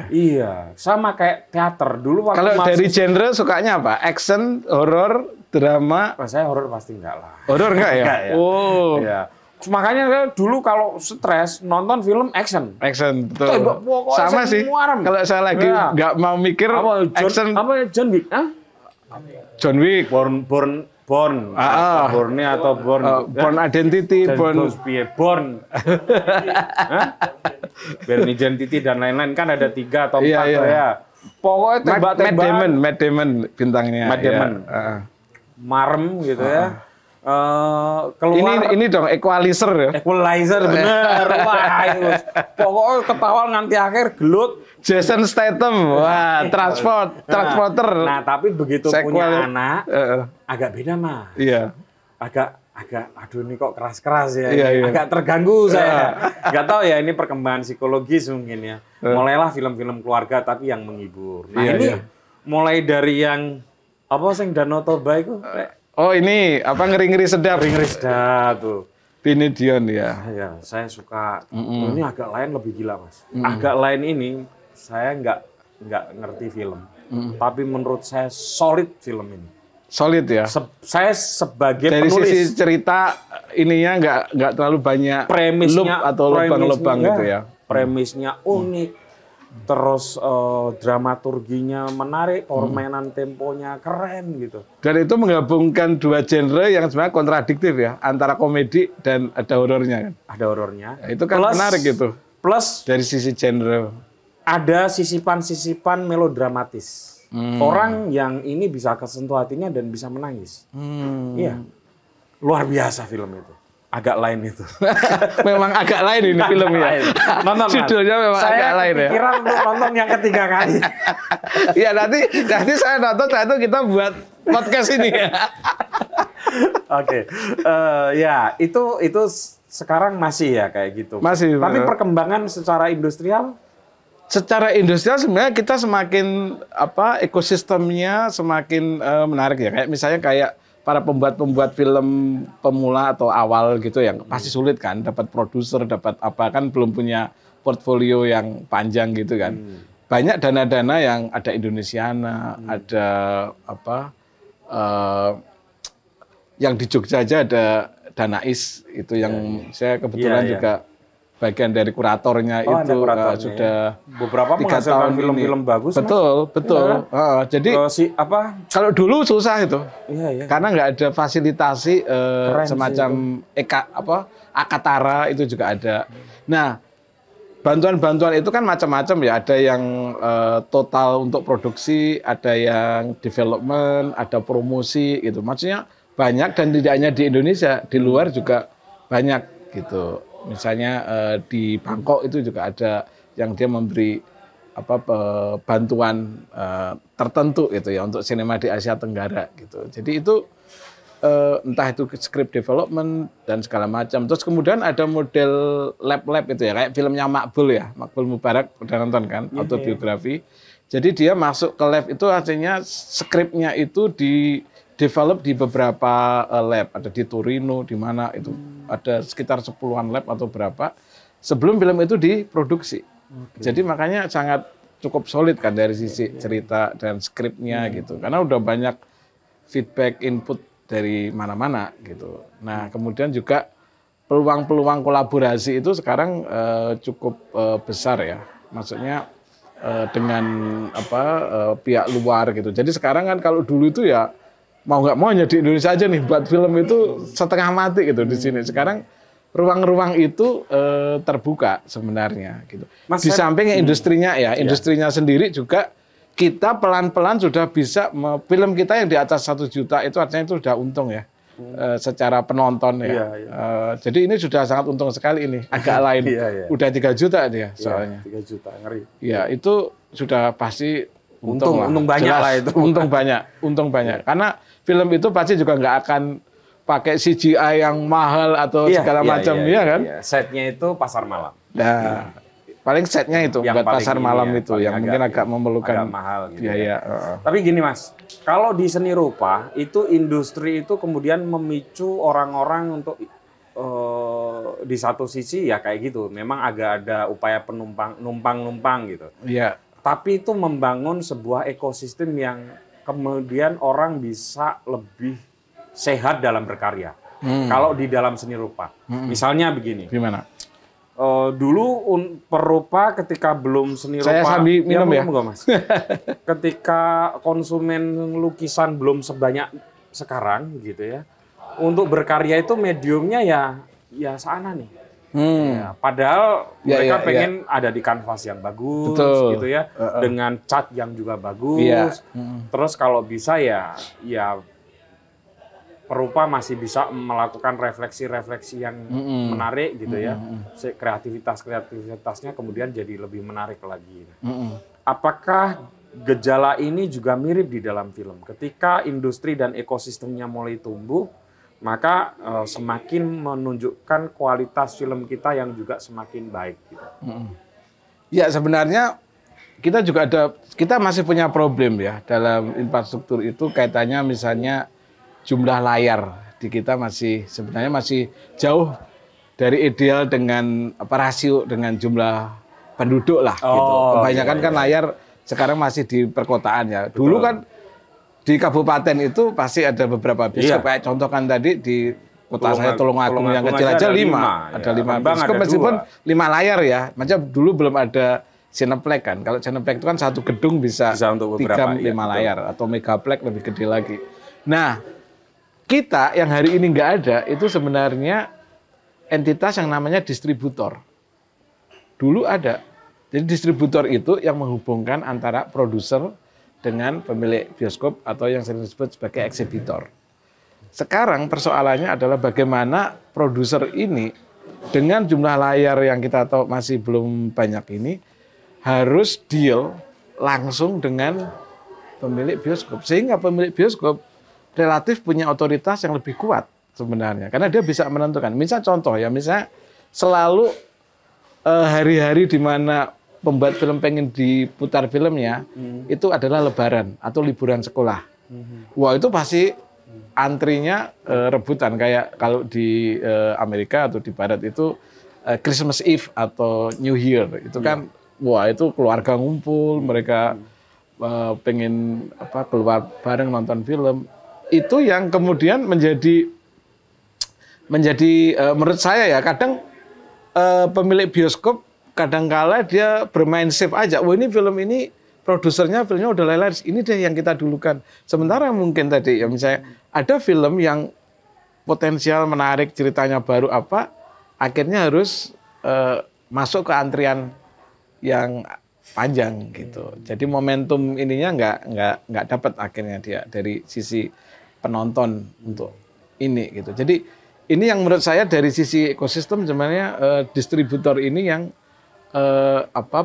Iya, sama kayak teater dulu waktu Kalau dari genre sukanya apa? Action, horor, drama? saya horor pasti enggak lah. Horor enggak ya? Enggak ya. Oh. Iya. Makanya saya dulu kalau stres nonton film action. Action, betul. Pokoknya Sama sih. Kalau saya lagi nggak mau mikir action. John Wick? John Wick. Born Identity, Born Identity dan lain-lain kan ada 3 atau 4 ya. Pokoknya tembak-tembakan. Matt Damon bintangnya. Matt Damon. Marem gitu ya. Keluar ini dong Equalizer ya. Equalizer bener. Wah, itu. Pokoknya ketawa nganti akhir gelut. Jason Statham. Wah, Transporter. Nah, tapi begitu punya anak agak beda, Mas. Iya. Agak aduh ini kok keras-keras ya. Iya. Agak terganggu saya. Enggak tahu ya ini perkembangan psikologis mungkin ya. Mulailah film-film keluarga tapi yang menghibur. Nah, ini mulai dari yang apa sing Danau Toba itu? Oh, ini apa ngeri-ngeri sedap. Ngeri-ngeri sedap tuh. Vinny Dion ya. Ya, saya suka. Ini agak lain lebih gila, Mas. Agak lain ini saya nggak ngerti film. Tapi menurut saya solid film ini. Solid ya. Saya sebagai dari penulis. Dari sisi cerita ininya nggak terlalu banyak loop atau lubang-lubang gitu ya. Premisnya unik. Terus dramaturginya menarik, permainan temponya keren gitu. Dan itu menggabungkan 2 genre yang sebenarnya kontradiktif ya, antara komedi dan ada horornya kan. Ada horornya. Nah, itu kan menarik gitu. Plus dari sisi genre ada sisipan-sisipan melodramatis. Orang yang ini bisa kesentuh hatinya dan bisa menangis. Iya. Luar biasa film itu. Agak lain itu. Memang agak lain ini filmnya. Nonton, judulnya memang agak lain ya. Saya kepikiran untuk nonton yang ketiga kali. Iya, nanti saya nonton, itu kita buat podcast ini ya. Oke. Ya, itu sekarang masih ya kayak gitu. Masih. Tapi perkembangan secara industrial? Secara industrial sebenarnya kita semakin ekosistemnya semakin menarik ya. Kayak misalnya para pembuat film pemula atau awal gitu yang pasti sulit kan dapat produser, dapat apa kan belum punya portfolio yang panjang gitu kan. Banyak dana-dana yang ada Indonesiana, ada yang di Jogja aja ada Danais itu yang saya kebetulan juga bagian dari kuratornya itu sudah beberapa 3 tahun film-film bagus. Betul. Jadi kalau dulu susah itu, karena nggak ada fasilitasi semacam Akatara itu juga ada. Nah, bantuan-bantuan itu kan macam-macam ya. Ada yang total untuk produksi, ada yang development, ada promosi gitu. Maksudnya banyak dan tidak hanya di Indonesia, di luar juga banyak gitu. Misalnya di Bangkok itu juga ada yang dia memberi bantuan tertentu itu ya untuk sinema di Asia Tenggara gitu. Jadi itu entah itu script development dan segala macam. Terus kemudian ada model lab-lab itu ya, kayak filmnya Makbul ya, Makbul Mubarak, udah nonton kan, autobiografi. Jadi dia masuk ke lab itu artinya skripnya itu di develop di beberapa lab, ada di Torino, di mana itu ada sekitar 10-an lab atau berapa sebelum film itu diproduksi. Jadi makanya sangat cukup solid kan dari sisi cerita dan skripnya gitu, karena udah banyak feedback input dari mana-mana gitu. Nah, kemudian juga peluang-peluang kolaborasi itu sekarang cukup besar ya. Maksudnya dengan pihak luar gitu. Jadi sekarang kan kalau dulu itu ya mau nggak mau hanya di Indonesia aja nih buat film itu setengah mati gitu di sini. Sekarang ruang-ruang itu terbuka sebenarnya gitu. Di samping industrinya ya, industrinya sendiri juga kita pelan-pelan sudah bisa, film kita yang di atas 1 juta itu artinya itu sudah untung ya, secara penonton ya. Jadi ini sudah sangat untung sekali ini, agak lain. Udah 3 juta dia soalnya. 3 juta, ngeri. Ya itu sudah pasti untung banyak lah itu. Untung banyak. Karena film itu pasti juga nggak akan pakai CGI yang mahal atau segala macam, ya kan? Setnya itu pasar malam. Nah, paling setnya itu buat pasar malam itu yang mungkin agak agak memerlukan mahal gitu. Tapi gini Mas, kalau di seni rupa itu industri itu kemudian memicu orang-orang untuk di satu sisi ya kayak gitu, memang agak ada upaya numpang gitu. Iya. Tapi itu membangun sebuah ekosistem yang kemudian orang bisa lebih sehat dalam berkarya. Kalau di dalam seni rupa, misalnya begini. Gimana? Dulu perupa ketika belum seni rupa, saya sambil minum ya. Mas. Ketika konsumen lukisan belum sebanyak sekarang gitu ya, untuk berkarya itu mediumnya ya sana nih. Ya, padahal mereka pengen ada di kanvas yang bagus, gitu ya, dengan cat yang juga bagus. Terus kalau bisa ya perupa masih bisa melakukan refleksi-refleksi yang menarik gitu ya. Kreativitasnya kemudian jadi lebih menarik lagi. Apakah gejala ini juga mirip di dalam film? Ketika industri dan ekosistemnya mulai tumbuh, maka semakin menunjukkan kualitas film kita yang juga semakin baik. Gitu. Ya sebenarnya kita masih punya problem ya dalam infrastruktur itu, kaitannya misalnya jumlah layar di kita sebenarnya masih jauh dari ideal dengan rasio dengan jumlah penduduk lah gitu. Kebanyakan kan layar sekarang masih di perkotaan ya. Dulu kan di kabupaten itu pasti ada beberapa bioskop, kayak contoh kan tadi di kota saya Tulungagung yang kecil aja 5. Ada 5 bioskop meskipun 5 layar ya. Macam dulu belum ada Cineplex kan. Kalau Cineplex itu kan satu gedung bisa 3-5 layar atau Megaplex lebih gede lagi. Nah, kita yang hari ini nggak ada itu sebenarnya entitas yang namanya distributor. Dulu ada. Jadi distributor itu yang menghubungkan antara produser dengan pemilik bioskop atau yang sering disebut sebagai eksibitor. Sekarang persoalannya adalah bagaimana produser ini dengan jumlah layar yang kita tahu masih belum banyak ini harus deal langsung dengan pemilik bioskop. Sehingga pemilik bioskop relatif punya otoritas yang lebih kuat sebenarnya. Karena dia bisa menentukan. Misal contoh ya, misalnya selalu hari-hari di mana pembuat film pengen diputar filmnya, itu adalah lebaran atau liburan sekolah. Wah itu pasti antrinya rebutan. Kayak kalau di Amerika atau di Barat itu Christmas Eve atau New Year. Itu kan, wah itu keluarga ngumpul, mereka pengen keluar bareng nonton film. Itu yang kemudian menjadi menurut saya ya, kadang pemilik bioskop kadangkala dia bermain safe aja. Wah ini film ini produsernya filmnya udah laris, ini deh yang kita dulukan. Sementara mungkin tadi ya misalnya ada film yang potensial menarik, ceritanya baru akhirnya harus masuk ke antrian yang panjang gitu. Jadi momentum ininya nggak dapat akhirnya dia dari sisi penonton untuk ini gitu. Jadi ini yang menurut saya dari sisi ekosistem sebenarnya distributor ini yang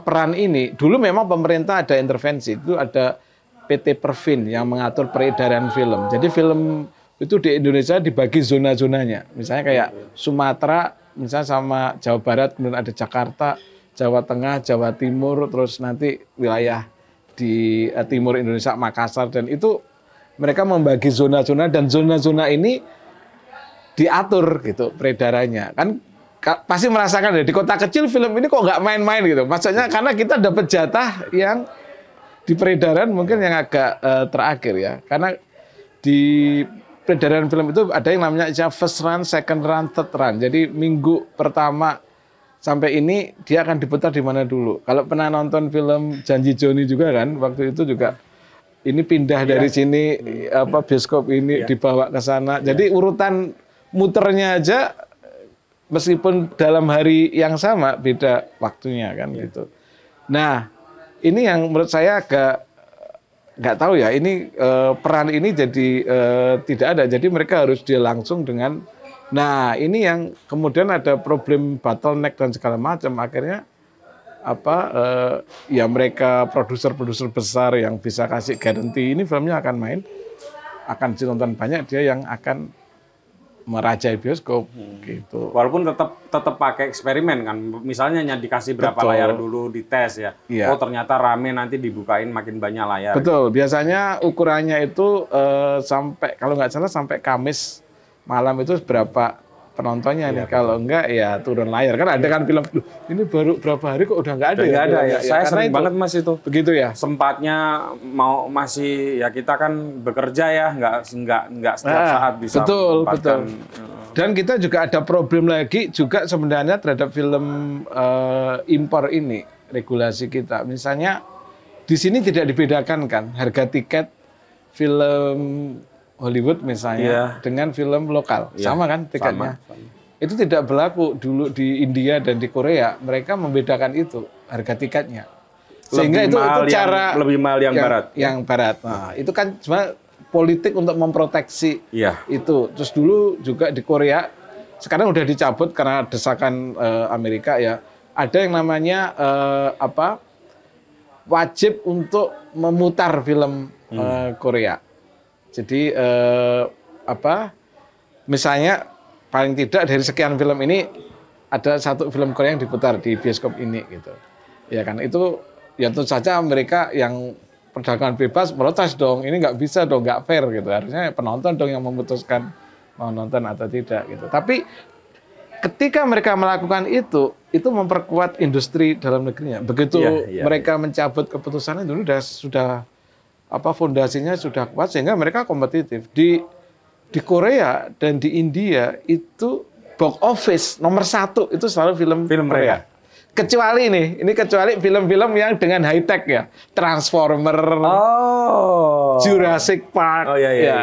peran ini. Dulu memang pemerintah ada intervensi, itu ada PT Perfin yang mengatur peredaran film. Jadi film itu di Indonesia dibagi zona-zonanya. Misalnya kayak Sumatera, misalnya sama Jawa Barat, kemudian ada Jakarta, Jawa Tengah, Jawa Timur, terus nanti wilayah di timur Indonesia, Makassar, dan itu mereka membagi zona-zona, dan zona-zona ini diatur gitu peredarannya. Kan pasti merasakan ya, di kota kecil film ini kok nggak main-main gitu. Maksudnya karena kita dapat jatah yang di peredaran mungkin yang agak terakhir ya. Karena di peredaran film itu ada yang namanya first run, second run, third run. Jadi minggu pertama sampai ini dia akan diputar di mana dulu. Kalau pernah nonton film Janji Joni juga kan, waktu itu juga ini pindah dari sini bioskop ini dibawa ke sana. Jadi urutan muternya aja meskipun dalam hari yang sama beda waktunya kan gitu. Nah, ini yang menurut saya agak nggak tahu ya, ini peran ini jadi tidak ada. Jadi mereka harus dia langsung dengan, nah ini yang kemudian ada problem bottleneck dan segala macam. Akhirnya ya mereka produser-produser besar yang bisa kasih garansi ini filmnya akan main, akan ditonton banyak, dia yang akan merajai bioskop gitu. Walaupun tetap pakai eksperimen kan, misalnya dikasih berapa layar dulu dites ya. Oh ternyata rame, nanti dibukain makin banyak layar. Betul, biasanya ukurannya itu sampai kalau nggak salah sampai Kamis malam itu berapa penontonnya nih. Kalau enggak ya turun layar. Kan ada kan film, ini baru berapa hari kok udah nggak ada. Nggak ada ya. Saya sering banget Mas itu. Begitu ya. Sempatnya masih ya kita kan bekerja ya, nggak setiap saat bisa. Betul. Dan kita juga ada problem lagi juga sebenarnya terhadap film impor ini, regulasi kita. Misalnya di sini tidak dibedakan kan harga tiket film Hollywood misalnya dengan film lokal. Sama kan tiketnya? Sama. Itu tidak berlaku dulu di India dan di Korea. Mereka membedakan itu harga tiketnya. Sehingga itu cara lebih mahal yang barat. Yang barat. Nah, itu kan cuma politik untuk memproteksi itu. Terus dulu juga di Korea, sekarang udah dicabut karena desakan Amerika ya. Ada yang namanya wajib untuk memutar film Korea. Jadi misalnya paling tidak dari sekian film ini ada satu film Korea yang diputar di bioskop ini gitu. Ya kan itu ya tentu saja mereka yang perdagangan bebas protes dong. Ini nggak bisa dong, nggak fair gitu. Harusnya penonton dong yang memutuskan mau nonton atau tidak gitu. Tapi ketika mereka melakukan itu memperkuat industri dalam negerinya. Begitu mereka mencabut keputusan itu sudah fondasinya sudah kuat sehingga mereka kompetitif. Di Korea dan di India itu box office nomor 1 itu selalu film Korea. Kecuali kecuali film-film yang dengan high tech ya, Transformer, Jurassic Park,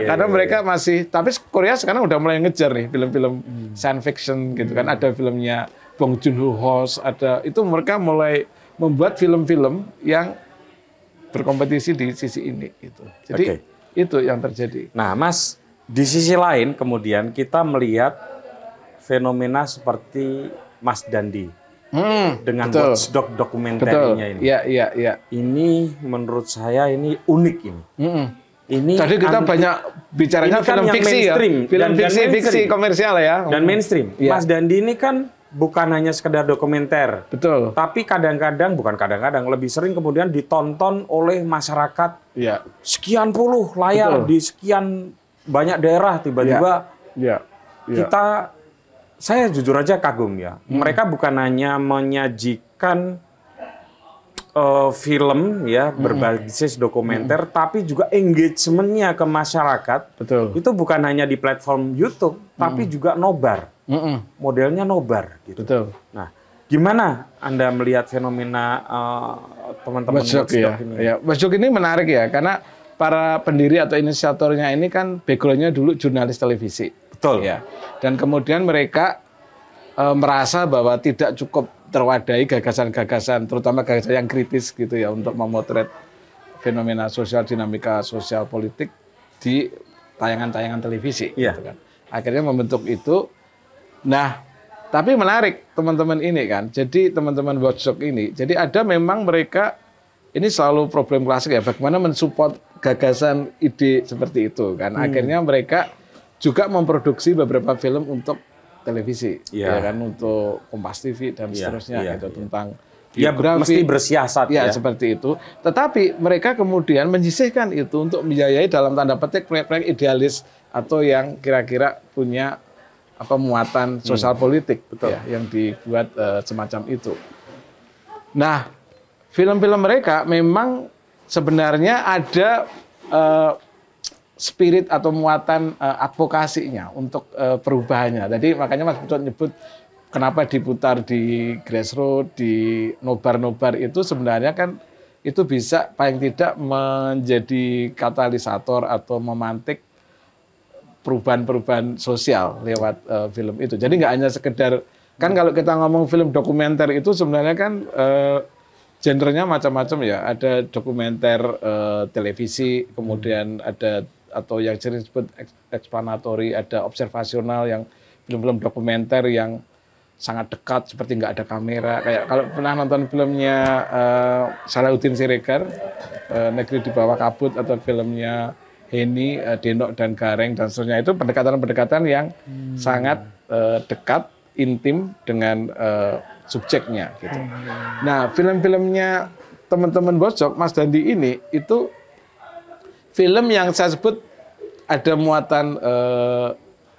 karena mereka masih. Tapi Korea sekarang udah mulai ngejar nih film-film science fiction gitu kan. Ada filmnya Bong Joon-ho, ada itu mereka mulai membuat film-film yang berkompetisi di sisi ini gitu. Jadi itu yang terjadi. Nah, Mas, di sisi lain kemudian kita melihat fenomena seperti Mas Dandi dengan Watchdog dokumenterinya ini. Iya. Ini menurut saya ini unik ini. Ini tadi kita banyak bicaranya film fiksi ya. Film fiksi komersial ya. Dan mainstream. Mas Dandi ini kan bukan hanya sekedar dokumenter. Betul. Tapi lebih sering kemudian ditonton oleh masyarakat. Sekian puluh layar di sekian banyak daerah tiba-tiba saya jujur aja kagum ya. Mereka bukan hanya menyajikan film ya berbasis dokumenter, tapi juga engagement-nya ke masyarakat. Betul. Itu bukan hanya di platform YouTube, tapi juga nobar. Modelnya nobar gitu. Betul. Nah, gimana Anda melihat fenomena teman-teman Watchdog ini? Watchdog ini menarik ya, karena para pendiri atau inisiatornya ini kan background-nya dulu jurnalis televisi. Betul. Ya. Dan kemudian mereka merasa bahwa tidak cukup terwadai gagasan-gagasan, terutama gagasan yang kritis gitu ya, untuk memotret fenomena sosial, dinamika sosial politik di tayangan-tayangan televisi. Gitu kan. Akhirnya membentuk itu. Nah, Tapi menarik teman-teman ini kan. Jadi teman-teman Watchdog ini, jadi ada memang mereka ini selalu problem klasik ya. Bagaimana mensupport gagasan ide seperti itu kan. Akhirnya mereka juga memproduksi beberapa film untuk televisi, ya kan, untuk Kompas TV dan seterusnya gitu tentang biografi. Mesti bersiasat ya seperti itu. Tetapi mereka kemudian menyisihkan itu untuk membiayai dalam tanda petik proyek-proyek idealis atau yang kira-kira punya muatan sosial politik ya, yang dibuat semacam itu. Nah, film-film mereka memang sebenarnya ada spirit atau muatan advokasinya untuk perubahannya. Jadi makanya Mas Butot nyebut kenapa diputar di grassroots, di nobar-nobar itu sebenarnya kan itu bisa paling tidak menjadi katalisator atau memantik perubahan-perubahan sosial lewat film itu. Jadi nggak hanya sekedar, kan kalau kita ngomong film dokumenter itu sebenarnya kan genrenya macam-macam ya. Ada dokumenter televisi, kemudian ada atau yang sering disebut explanatory, ada observasional, yang film-film dokumenter yang sangat dekat seperti nggak ada kamera. Kayak kalau pernah nonton filmnya Salahuddin Siregar, Negeri di Bawah Kabut, atau filmnya Heni, Denok dan Gareng dan seterusnya, itu pendekatan-pendekatan yang sangat dekat, intim dengan subjeknya gitu. Nah, film-filmnya teman-teman Watchdog, Mas Dandi ini itu film yang saya sebut ada muatan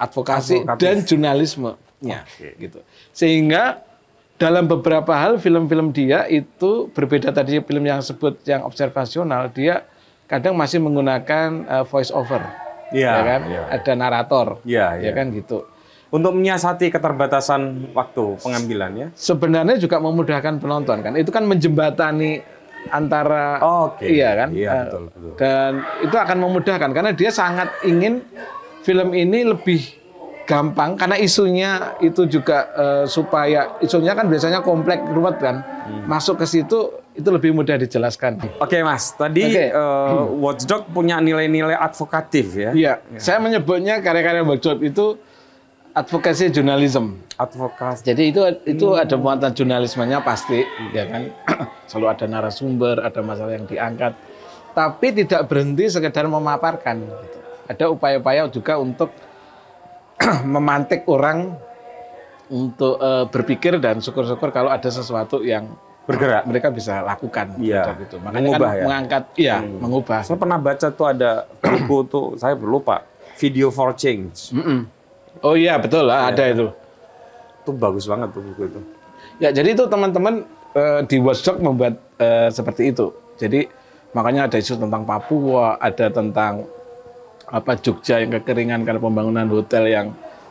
advokasi dan jurnalismenya gitu. Sehingga dalam beberapa hal film-film dia itu berbeda tadi film yang sebut yang observasional, dia kadang masih menggunakan voice over, ya kan? Ada narator, ya kan gitu. Untuk menyiasati keterbatasan waktu pengambilannya. Sebenarnya juga memudahkan penonton kan. Itu kan menjembatani antara, iya kan? Iya, betul. Dan itu akan memudahkan karena dia sangat ingin film ini lebih gampang karena isunya itu juga supaya isunya kan biasanya kompleks, ruwet kan. Masuk ke situ itu lebih mudah dijelaskan. Oke Mas, tadi Watchdog punya nilai-nilai advokatif ya? Iya, saya menyebutnya karya-karya Watchdog itu advokasi jurnalisme. Advokasi. Jadi itu ada muatan jurnalismenya pasti, ya kan? Selalu ada narasumber, ada masalah yang diangkat, tapi tidak berhenti sekedar memaparkan. Gitu. Ada upaya-upaya juga untuk memantik orang untuk berpikir dan syukur-syukur kalau ada sesuatu yang bergerak, mereka bisa lakukan. Gitu. Makanya mengubah, kan mengangkat, mengubah. Saya pernah baca tuh ada buku tuh, saya lupa, Video for Change. Oh iya betul lah, ada itu. Itu bagus banget tuh buku itu. Ya jadi itu teman-teman di Watchdog membuat seperti itu. Jadi makanya ada isu tentang Papua, ada tentang Jogja yang kekeringan karena pembangunan hotel yang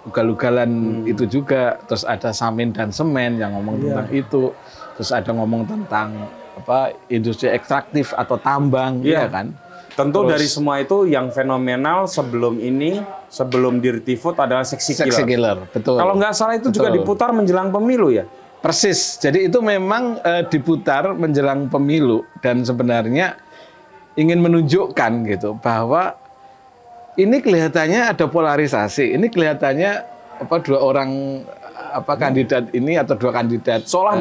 ugal-ugalan itu juga. Terus ada Samin dan Semen yang ngomong tentang itu. Terus ada ngomong tentang industri ekstraktif atau tambang, ya kan. Tentu dari semua itu yang fenomenal sebelum Dirty Food adalah Sexy Killer. Betul. Kalau nggak salah itu juga diputar menjelang pemilu ya? Persis. Jadi itu memang diputar menjelang pemilu dan sebenarnya ingin menunjukkan gitu bahwa ini kelihatannya ada polarisasi. Ini kelihatannya dua orang kandidat ini atau dua kandidat seolah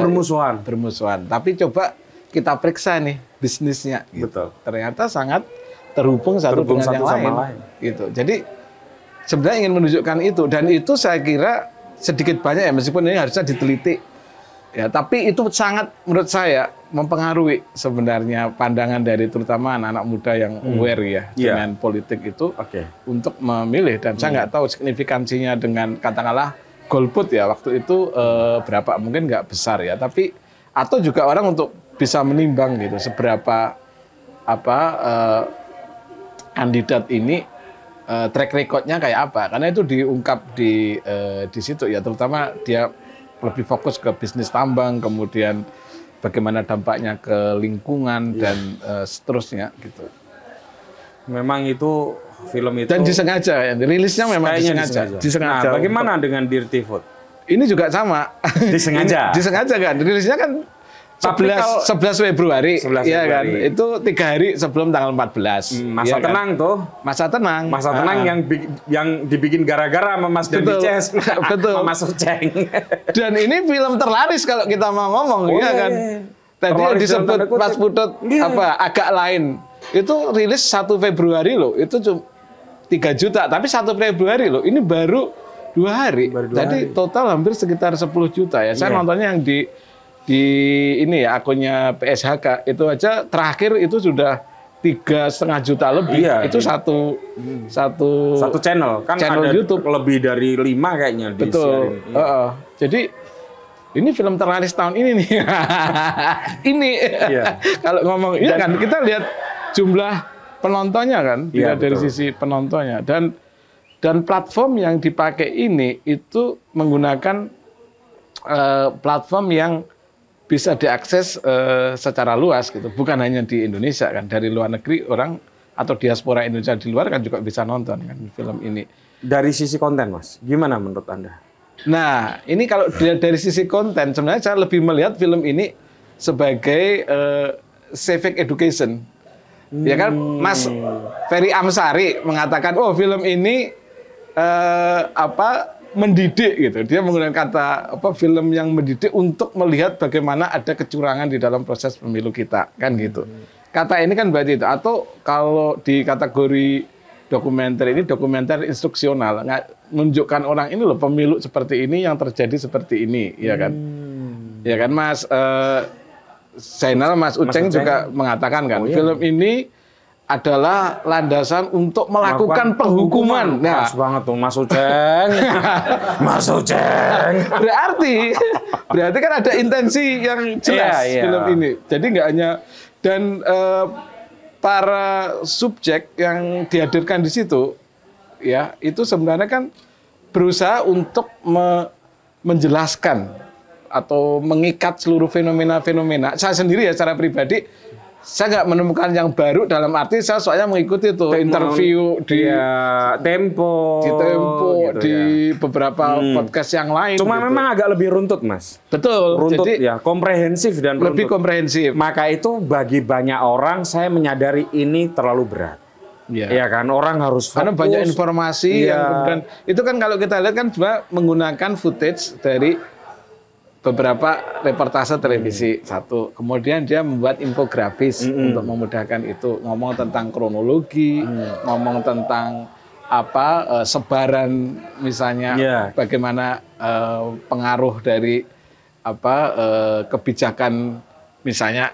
bermusuhan. Tapi coba kita periksa nih bisnisnya. Gitu. Betul. Ternyata sangat terhubung satu dengan yang lain. Gitu. Jadi sebenarnya ingin menunjukkan itu, dan itu saya kira sedikit banyak ya, meskipun ini harusnya diteliti. Ya, tapi itu sangat menurut saya mempengaruhi sebenarnya pandangan dari terutama anak-anak muda yang aware ya dengan politik itu untuk memilih, dan saya nggak tahu signifikansinya dengan katakanlah golput ya waktu itu berapa, mungkin nggak besar ya, tapi atau juga orang untuk bisa menimbang gitu seberapa kandidat ini track recordnya kayak apa, karena itu diungkap di situ ya, terutama dia lebih fokus ke bisnis tambang, kemudian bagaimana dampaknya ke lingkungan dan seterusnya gitu. Memang itu film itu dan disengaja ya, rilisnya memang disengaja. Nah, bagaimana dengan Dirty Food? Ini juga sama. Disengaja. Disengaja kan, rilisnya kan Tapi 11 Februari, 11 ya kan? Februari. Itu 3 hari sebelum tanggal 14. Masa ya tenang kan? tuh. Masa tenang. Masa tenang yang dibikin gara-gara sama Mas Dandi Ces. Betul. Sama Mas Uceng. Dan ini film terlaris kalau kita mau ngomong, ya kan? Tadi Terlaris disebut Mas Putut agak lain. Itu rilis 1 Februari loh. Itu cuma 3 juta, tapi 1 Februari loh. Ini baru 2 hari. Jadi total hampir sekitar 10 juta ya. Saya nontonnya yang di ini ya akunnya PSHK itu aja terakhir itu sudah 3,5 juta lebih. Itu satu channel kan channel ada YouTube lebih dari 5 kayaknya di betul. Jadi ini film terlaris tahun ini nih. Ini kalau ngomong ya kan kita lihat jumlah penontonnya kan, tidak dari sisi penontonnya dan platform yang dipakai ini itu menggunakan platform yang bisa diakses secara luas gitu, bukan hanya di Indonesia kan, dari luar negeri orang atau diaspora Indonesia di luar kan juga bisa nonton kan film ini. Dari sisi konten, Mas, gimana menurut Anda? Nah, ini kalau dari sisi konten sebenarnya saya lebih melihat film ini sebagai civic education. Ya kan, Mas Ferry Amsari mengatakan, oh film ini mendidik gitu. Dia menggunakan kata film yang mendidik untuk melihat bagaimana ada kecurangan di dalam proses pemilu kita, kan gitu. Kata ini kan berarti itu. Atau kalau di kategori dokumenter ini dokumenter instruksional, menunjukkan orang ini loh pemilu seperti ini yang terjadi seperti ini, ya kan? Ya kan Mas Zainal, Mas Uceng juga mengatakan kan, film ini adalah landasan untuk melakukan penghukuman. Nah, pas banget tuh Mas Uceng. Mas Uceng. Berarti kan ada intensi yang jelas film ini. Jadi nggak hanya dan para subjek yang dihadirkan di situ, ya itu sebenarnya kan berusaha untuk menjelaskan atau mengikat seluruh fenomena-fenomena. Saya sendiri ya secara pribadi saya nggak menemukan yang baru dalam arti saya soalnya mengikuti itu interview di Tempo, gitu di beberapa podcast yang lain. Cuma memang agak lebih runtut, Mas. Betul. Runtut jadi ya, komprehensif dan lebih komprehensif. Maka itu bagi banyak orang saya menyadari ini terlalu berat. Ya kan orang harus fokus. Karena banyak informasi yang kemudian itu kan kalau kita lihat kan juga menggunakan footage dari beberapa reportase televisi satu, kemudian dia membuat infografis untuk memudahkan itu, ngomong tentang kronologi, ngomong tentang sebaran misalnya bagaimana pengaruh dari kebijakan misalnya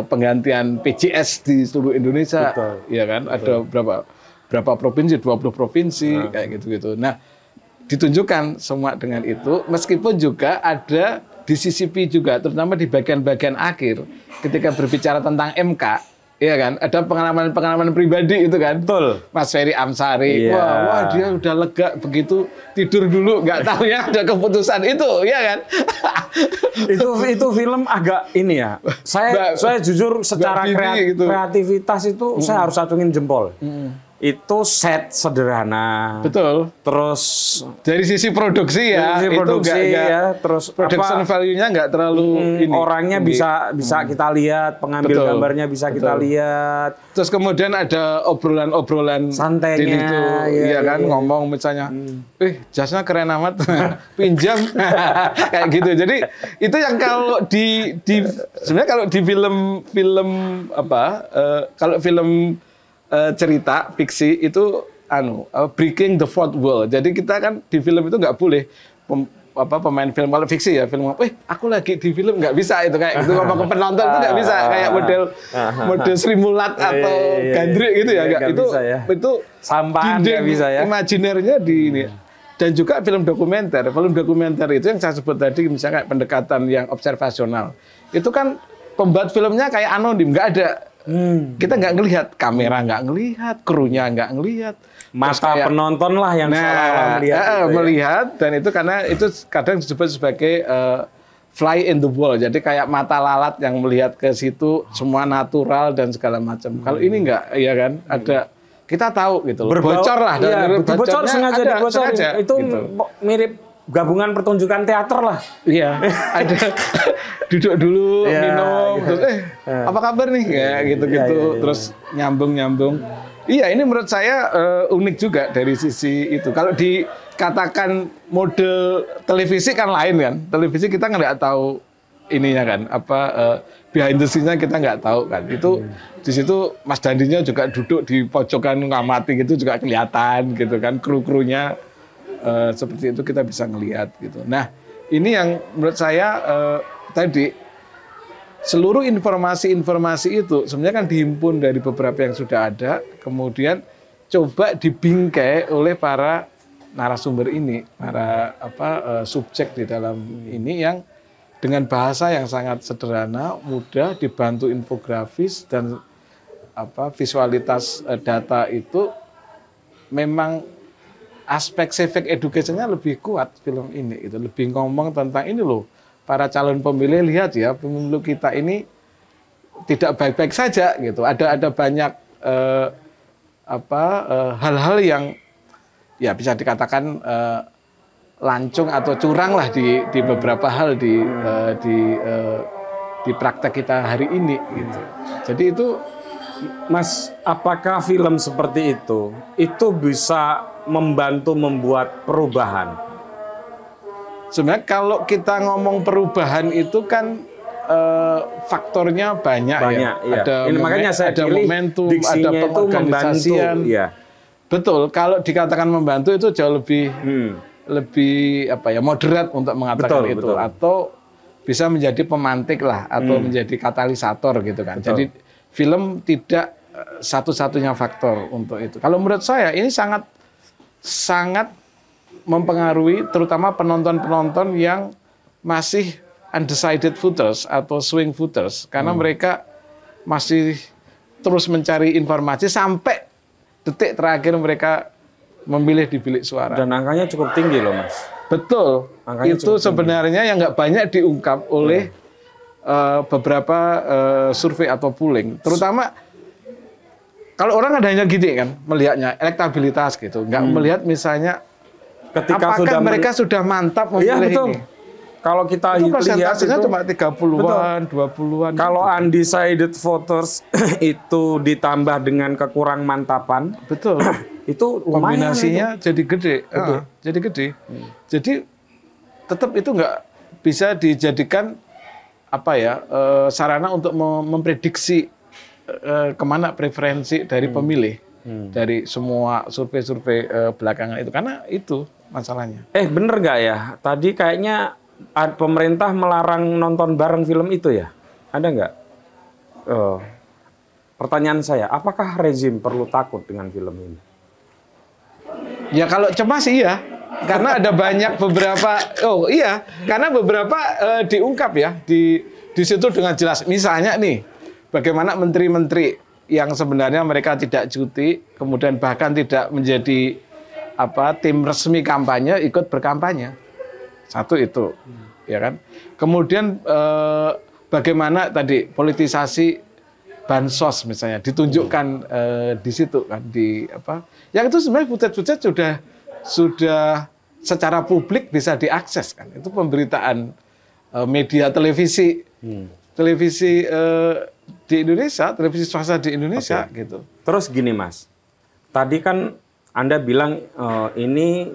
penggantian PJS di seluruh Indonesia. Betul. Ya kan ada berapa provinsi, 20 provinsi kayak gitu-gitu. Nah, ditunjukkan semua dengan itu, meskipun juga ada disisipi juga, terutama di bagian-bagian akhir, ketika berbicara tentang MK, ya kan, ada pengalaman-pengalaman pribadi itu kan, betul. Mas Ferry Amsari, wah dia udah lega begitu tidur dulu, nggak tahu ya ada keputusan itu, ya kan? itu film agak ini ya. Saya jujur secara kreativitas itu saya harus acungin jempol. Itu set sederhana. Betul. Terus dari sisi produksi ya, dari sisi produksi terus production value-nya nggak terlalu ini. Orangnya bisa kita lihat, pengambil gambarnya bisa kita lihat. Terus kemudian ada obrolan santainya, iya kan, ngomong misalnya, jasnya keren amat, pinjam, kayak gitu. Jadi itu yang kalau sebenarnya kalau di film kalau film cerita fiksi itu breaking the fourth wall. Jadi kita kan di film itu nggak boleh pemain film kalau fiksi ya film aku lagi di film nggak bisa itu kayak gitu ngomong ke penonton itu nggak bisa kayak model Sri Mulat atau Gandrik gitu ya nggak itu sampah nggak bisa ya imajinernya di ini. Dan juga film dokumenter itu yang saya sebut tadi misalnya kayak pendekatan yang observasional itu kan pembuat filmnya kayak anonim, nggak ada. Kita nggak ngelihat, kamera nggak ngelihat, krunya nggak ngelihat, mata penonton lah yang salah melihat dan itu karena itu kadang disebut sebagai fly in the wall, jadi kayak mata lalat yang melihat ke situ semua natural dan segala macam. Kalau ini nggak, ya kan ada kita tahu gitu loh, bocor lah, bocor sengaja dibocorin. Itu gitu. Mirip gabungan pertunjukan teater lah. Iya, ada duduk dulu, minum, gitu. terus apa kabar nih? Ya gitu-gitu, terus nyambung-nyambung. Iya, ini menurut saya unik juga dari sisi itu. Kalau dikatakan model televisi kan lain kan. Televisi kita nggak tahu ininya kan, apa behind the scene-nya kita nggak tahu kan. Itu di situ Mas Dandinya juga duduk di pojokan ngamati gitu juga kelihatan gitu kan, kru-krunya seperti itu kita bisa ngelihat gitu. Nah, ini yang menurut saya tadi seluruh informasi-informasi itu sebenarnya kan dihimpun dari beberapa yang sudah ada, kemudian coba dibingkai oleh para narasumber ini, para subjek di dalam ini yang dengan bahasa yang sangat sederhana, mudah, dibantu infografis dan visualitas data itu memang aspek civic education-nya lebih kuat film ini, itu lebih ngomong tentang ini loh. Para calon pemilih lihat ya, pemilu kita ini tidak baik-baik saja gitu. Ada banyak hal-hal yang ya bisa dikatakan lancung atau curang lah di beberapa hal di praktek kita hari ini gitu. Jadi itu, Mas, apakah film seperti itu bisa membantu membuat perubahan? Sebenarnya kalau kita ngomong perubahan itu kan faktornya banyak ya. Iya. Ada makanya saya ada pilih momentum, diksinya ada pengorganisasian. Ya. Betul. Kalau dikatakan membantu itu jauh lebih moderat untuk mengatakan itu, atau bisa menjadi pemantik lah, atau menjadi katalisator gitu kan. Betul. Jadi film tidak satu-satunya faktor untuk itu. Kalau menurut saya ini sangat mempengaruhi terutama penonton-penonton yang masih undecided voters atau swing voters, karena mereka masih terus mencari informasi sampai detik terakhir mereka memilih di bilik suara. Dan angkanya cukup tinggi loh, Mas. Betul. Angkanya itu sebenarnya yang nggak banyak diungkap oleh beberapa survei atau polling, terutama kalau orang hanya gini kan melihatnya elektabilitas gitu, nggak melihat misalnya ketika apakah mereka sudah mantap memilih ini. Kalau kita itu lihat itu cuma 30-an, 20-an. Kalau gitu. Undecided voters itu ditambah dengan kekurang mantapan, betul. Itu kombinasinya itu jadi gede. Jadi gede. Jadi tetap itu nggak bisa dijadikan sarana untuk memprediksi kemana preferensi dari pemilih dari semua survei-survei belakangan itu, karena itu masalahnya. Bener nggak ya? Tadi kayaknya pemerintah melarang nonton bareng film itu ya? Ada nggak? Pertanyaan saya, apakah rezim perlu takut dengan film ini? Ya kalau cemas iya, karena ada banyak beberapa. Karena beberapa diungkap ya di situ dengan jelas. Misalnya nih, bagaimana menteri-menteri yang sebenarnya mereka tidak cuti, kemudian bahkan tidak menjadi tim resmi kampanye ikut berkampanye. Satu itu, ya kan. Kemudian bagaimana tadi politisasi bansos misalnya ditunjukkan di situ kan, yang itu sebenarnya footage sudah secara publik bisa diakses kan. Itu pemberitaan media televisi di Indonesia, televisi swasta di Indonesia gitu. Terus gini Mas, tadi kan Anda bilang ini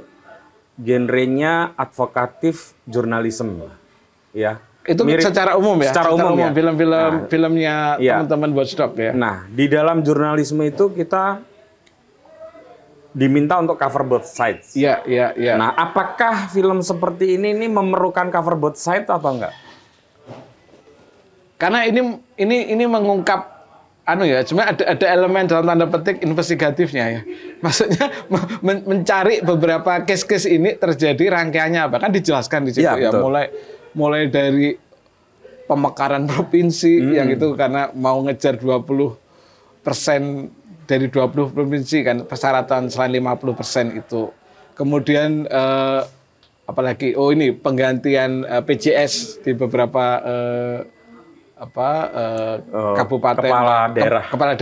genrenya advokatif jurnalisme, ya. Itu mirip, secara umum ya. Secara umum ya. Filmnya teman-teman Watchdog ya. Nah, di dalam jurnalisme itu kita diminta untuk cover both sides. Iya. Nah, apakah film seperti ini memerlukan cover both sides atau enggak? Karena ini mengungkap cuma ada elemen dalam tanda petik investigatifnya ya. Maksudnya mencari beberapa case-case ini terjadi rangkaiannya apa, kan dijelaskan di situ ya. Mulai dari pemekaran provinsi yang itu karena mau ngejar 20% dari 20 provinsi kan, persyaratan selain 50% itu. Kemudian apalagi ini penggantian PJS di beberapa kabupaten, kepala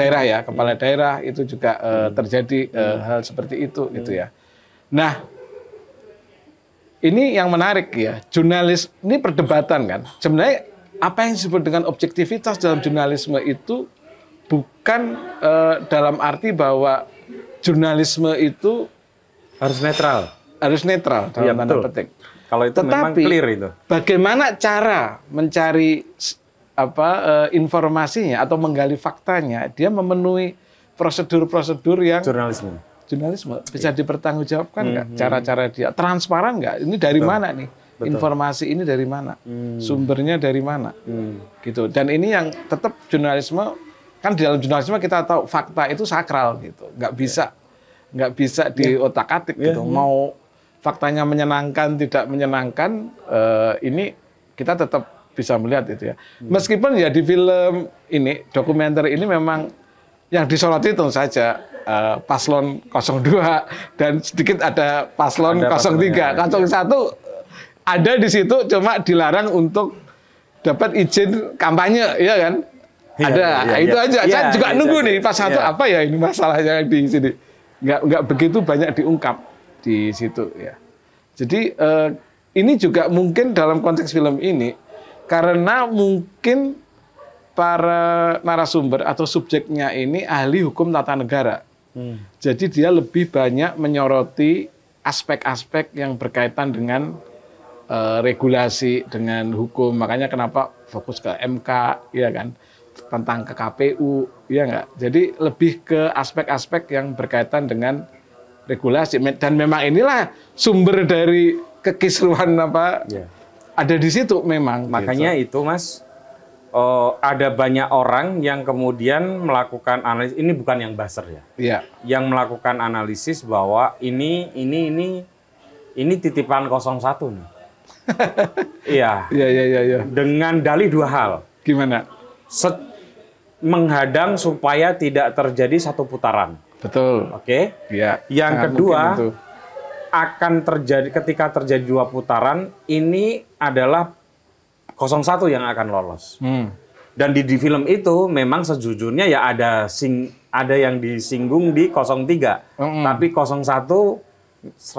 daerah itu juga terjadi hal seperti itu gitu ya. Nah, ini yang menarik ya. Jurnalis ini perdebatan kan. Sebenarnya apa yang disebut dengan objektivitas dalam jurnalisme itu bukan dalam arti bahwa jurnalisme itu harus netral. Harus netral dalam tanda petik. Kalau itu memang clear itu. Bagaimana cara mencari informasinya atau menggali faktanya, dia memenuhi prosedur-prosedur yang jurnalisme bisa dipertanggungjawabkan nggak? Cara-cara dia transparan nggak? Ini dari mana nih? Informasi ini dari mana? Sumbernya dari mana? Gitu. Dan ini yang tetap jurnalisme, kan di dalam jurnalisme kita tahu fakta itu sakral gitu, nggak bisa diotak-atik gitu. Mau faktanya menyenangkan tidak menyenangkan, ini kita tetap bisa melihat itu ya. Meskipun ya di film ini, dokumenter ini memang yang disoroti tentu saja paslon 02 dan sedikit ada paslon 03. Paslon 1 ada di situ, cuma dilarang untuk dapat izin kampanye, ya kan? Ada, itu aja. Saya juga nunggu nih pas satu apa ya ini masalahnya di sini. Nggak begitu banyak diungkap di situ ya. Jadi ini juga mungkin dalam konteks film ini karena mungkin para narasumber atau subjeknya ini ahli hukum tata negara. Jadi dia lebih banyak menyoroti aspek-aspek yang berkaitan dengan regulasi, dengan hukum. Makanya kenapa fokus ke MK, ya kan? Tentang ke KPU, ya nggak? Jadi lebih ke aspek-aspek yang berkaitan dengan regulasi. Dan memang inilah sumber dari kekisruhan ada di situ memang. Makanya itu Mas, ada banyak orang yang kemudian melakukan analisis, ini bukan yang buzzer ya. Iya. Yang melakukan analisis bahwa ini titipan 01 nih. Iya. Iya. Dengan dalih dua hal. Gimana? Menghadang supaya tidak terjadi satu putaran. Betul. Oke. Iya. Yang kedua, akan terjadi ketika terjadi dua putaran, ini adalah 01 yang akan lolos. Dan di film itu memang sejujurnya ya ada yang disinggung di 03. Tapi 01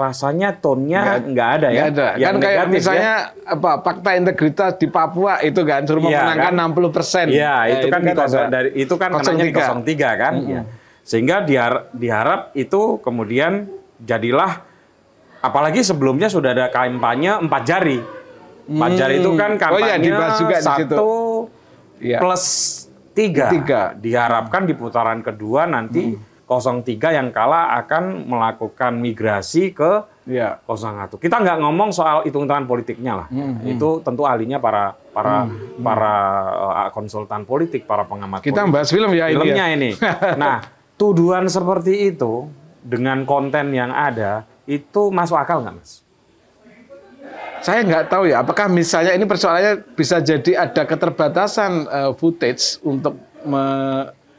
rasanya tone-nya nggak ada ya. Ada. Kan kayak misalnya fakta integritas di Papua itu kan suruh memenangkan kan? 60%. Iya, itu kan itu kan namanya 03 kan. Sehingga diharap itu kemudian jadilah, apalagi sebelumnya sudah ada kampanye 4 jari. 4 jari itu kan kampanye juga 1 plus 3. Diharapkan di putaran kedua nanti 03 yang kalah akan melakukan migrasi ke 01. Kita nggak ngomong soal hitung-hitungan politiknya lah. Itu tentu ahlinya para konsultan politik, para pengamat kita politik. bahas film ya filmnya ini. Nah, tuduhan seperti itu dengan konten yang ada itu masuk akal nggak, Mas? Saya nggak tahu ya, apakah misalnya ini persoalannya bisa jadi ada keterbatasan footage untuk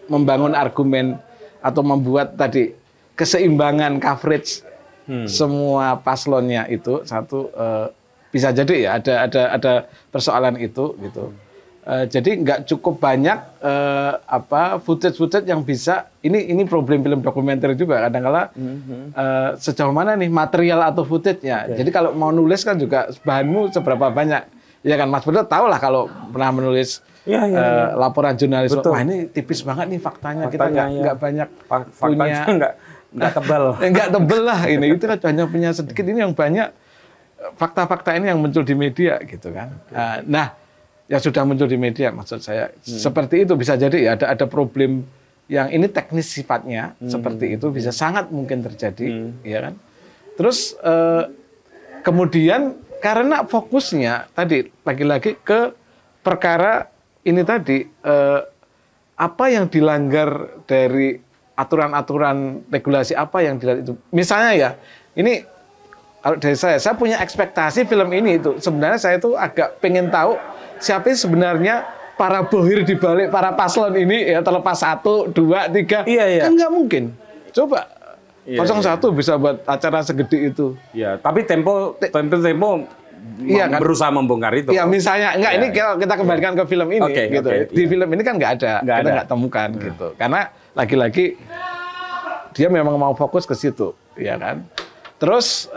membangun argumen atau membuat tadi keseimbangan coverage semua paslonnya itu satu, bisa jadi ya ada persoalan itu gitu. Jadi nggak cukup banyak footage yang bisa, ini problem film dokumenter juga kadang-kala sejauh mana nih material atau footage-nya. Jadi kalau mau nulis kan juga bahanmu seberapa banyak, ya kan Mas Bedo tahu lah kalau pernah menulis laporan jurnalis, wah ini tipis banget nih faktanya kita nggak banyak punya, nggak tebal, nggak tebel lah ini, itu kan hanya punya sedikit, ini yang banyak fakta-fakta ini yang muncul di media gitu kan. Nah, yang sudah muncul di media, maksud saya seperti itu bisa jadi ya ada problem yang ini teknis sifatnya seperti itu bisa sangat mungkin terjadi, ya kan. Terus kemudian karena fokusnya tadi lagi-lagi ke perkara ini tadi apa yang dilanggar dari aturan-aturan regulasi apa yang dilanggar itu. Misalnya ya ini kalau dari saya punya ekspektasi film ini itu sebenarnya saya itu agak pengen tahu siapa sebenarnya para bohir di balik para paslon ini ya, terlepas 1, 2, 3. Kan nggak mungkin. Coba 01 bisa buat acara segede itu. Iya, tapi Tempo kan? Berusaha membongkar itu. Iya, misalnya ini kita kembalikan ke film ini gitu. Di film ini kan nggak ada, kita nggak temukan gitu. Karena lagi-lagi dia memang mau fokus ke situ, ya kan. Terus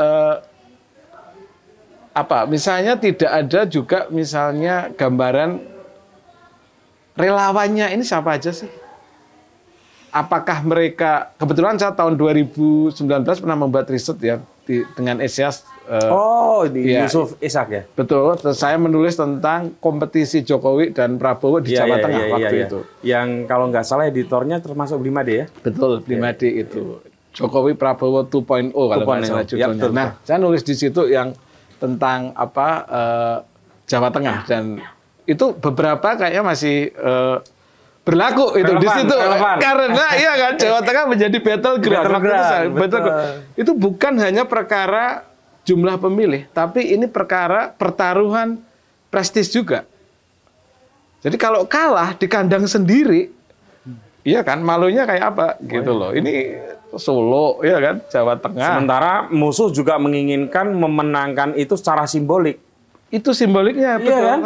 apa? Misalnya tidak ada juga misalnya gambaran relawannya ini siapa aja sih? Apakah mereka, kebetulan saya tahun 2019 pernah membuat riset ya dengan Esias. Yusuf Ishak ya? Betul, saya menulis tentang kompetisi Jokowi dan Prabowo di Jawa Tengah waktu itu. Yang kalau nggak salah editornya termasuk Blimade ya? Betul, Blimade itu. Jokowi Prabowo 2.0 kalau nggak salah judulnya. Nah, saya nulis di situ yang tentang Jawa Tengah, dan itu beberapa kayaknya masih berlaku itu di situ karena iya kan Jawa Tengah menjadi battleground. Itu bukan hanya perkara jumlah pemilih, tapi ini perkara pertaruhan prestis juga. Jadi kalau kalah di kandang sendiri, iya kan malunya kayak apa gitu loh. Ini Solo, ya kan Jawa Tengah. Sementara musuh juga menginginkan memenangkan itu secara simbolik. Itu simboliknya, betul. Iya kan?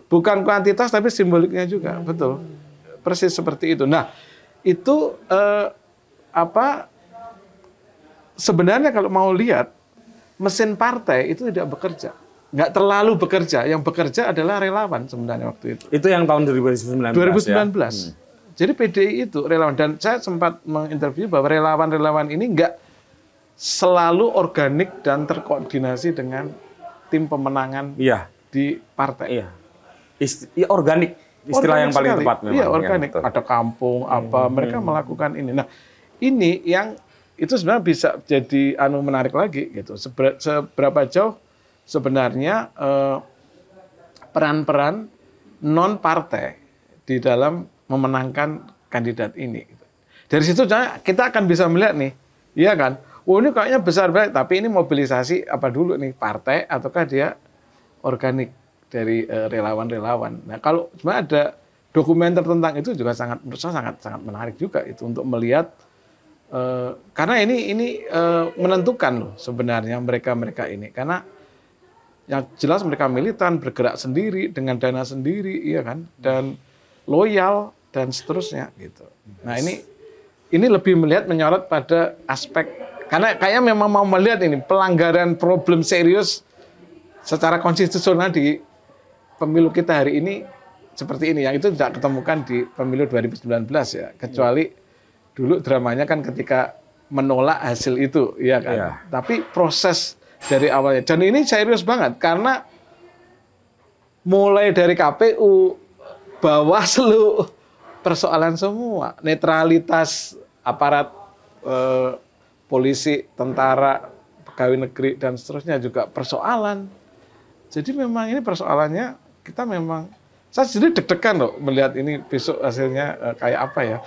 Bukan kuantitas tapi simboliknya juga, betul. Persis seperti itu. Nah, itu sebenarnya kalau mau lihat mesin partai itu tidak bekerja, nggak terlalu bekerja. Yang bekerja adalah relawan sebenarnya waktu itu. Itu yang tahun 2019. 2019. Ya? Jadi PDI itu relawan, dan saya sempat menginterview bahwa relawan-relawan ini nggak selalu organik dan terkoordinasi dengan tim pemenangan di partai. Iya, organik. Istilah yang paling tepat memang. Iya, organik. Ada kampung, mereka melakukan ini. Nah, ini yang itu sebenarnya bisa jadi menarik lagi gitu. Seberapa jauh sebenarnya peran-peran non partai di dalam memenangkan kandidat ini. Dari situ kita akan bisa melihat nih, iya kan? Oh, ini kayaknya besar banget, tapi ini mobilisasi apa dulu nih, partai ataukah dia organik dari relawan-relawan. Nah, kalau sebenarnya ada dokumenter tentang itu juga menurut saya sangat menarik juga itu untuk melihat. Karena ini menentukan loh sebenarnya mereka ini, karena yang jelas mereka militan, bergerak sendiri dengan dana sendiri, iya kan, dan loyal dan seterusnya gitu. Nah, ini lebih menyorot pada aspek, karena kayaknya memang mau melihat ini pelanggaran problem serius secara konstitusional di pemilu kita hari ini seperti ini, yang itu tidak ketemukan di pemilu 2019 ya, kecuali dulu dramanya kan ketika menolak hasil itu, ya kan. Yeah. Tapi proses dari awalnya, dan ini serius banget karena mulai dari KPU, Bawaslu, persoalan semua, netralitas aparat polisi, tentara, pegawai negeri dan seterusnya juga persoalan. Jadi memang ini persoalannya kita memang. Saya sendiri deg-degan loh melihat ini besok hasilnya kayak apa ya.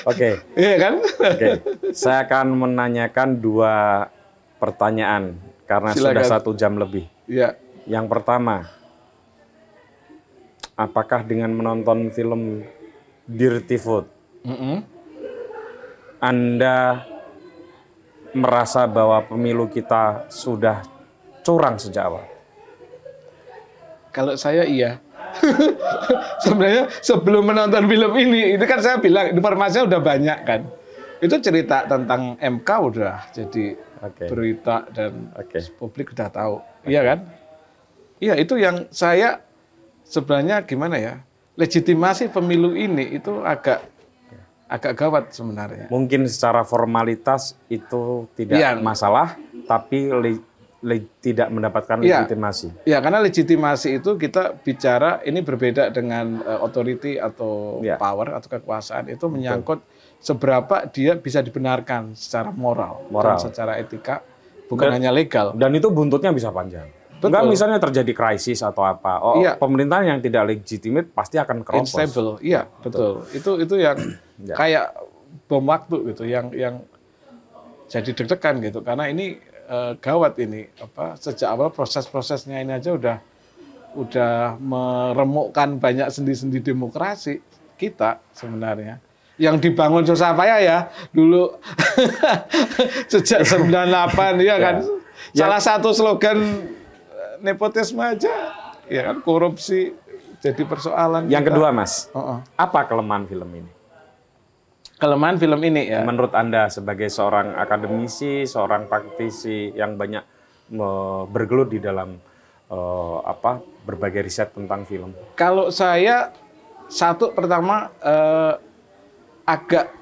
Oke. Iya kan? Oke. Saya akan menanyakan 2 pertanyaan karena silakan. Sudah 1 jam lebih. Iya. Yang pertama, apakah dengan menonton film Dirty Food, Anda merasa bahwa pemilu kita sudah curang sejak awal? Kalau saya iya. Sebenarnya sebelum menonton film ini, itu kan saya bilang informasinya udah banyak kan. Itu cerita tentang MK udah jadi berita dan publik udah tahu. Iya kan? Iya, itu yang saya sebenarnya gimana ya? Legitimasi pemilu ini itu agak gawat sebenarnya. Mungkin secara formalitas itu tidak masalah, tapi tidak mendapatkan legitimasi. Ya, karena legitimasi itu kita bicara ini berbeda dengan authority atau power atau kekuasaan, itu menyangkut seberapa dia bisa dibenarkan secara moral. Dan secara etika, bukan hanya legal. Dan itu buntutnya bisa panjang. Enggak misalnya terjadi krisis atau apa. Pemerintahan yang tidak legitimate pasti akan keropos. Instable. Iya, betul. Itu yang kayak bom waktu gitu, yang jadi deg-degan gitu, karena ini gawat ini, sejak awal proses-prosesnya ini aja udah meremukkan banyak sendi-sendi demokrasi kita sebenarnya. Yang dibangun susah payah ya dulu sejak 98 ya kan. Salah satu slogan nepotisme aja ya kan, korupsi jadi persoalan. Yang kedua, Mas, apa kelemahan film ini? Kelemahan film ini ya. Menurut Anda sebagai seorang akademisi, seorang praktisi yang banyak bergelut di dalam berbagai riset tentang film? Kalau saya pertama agak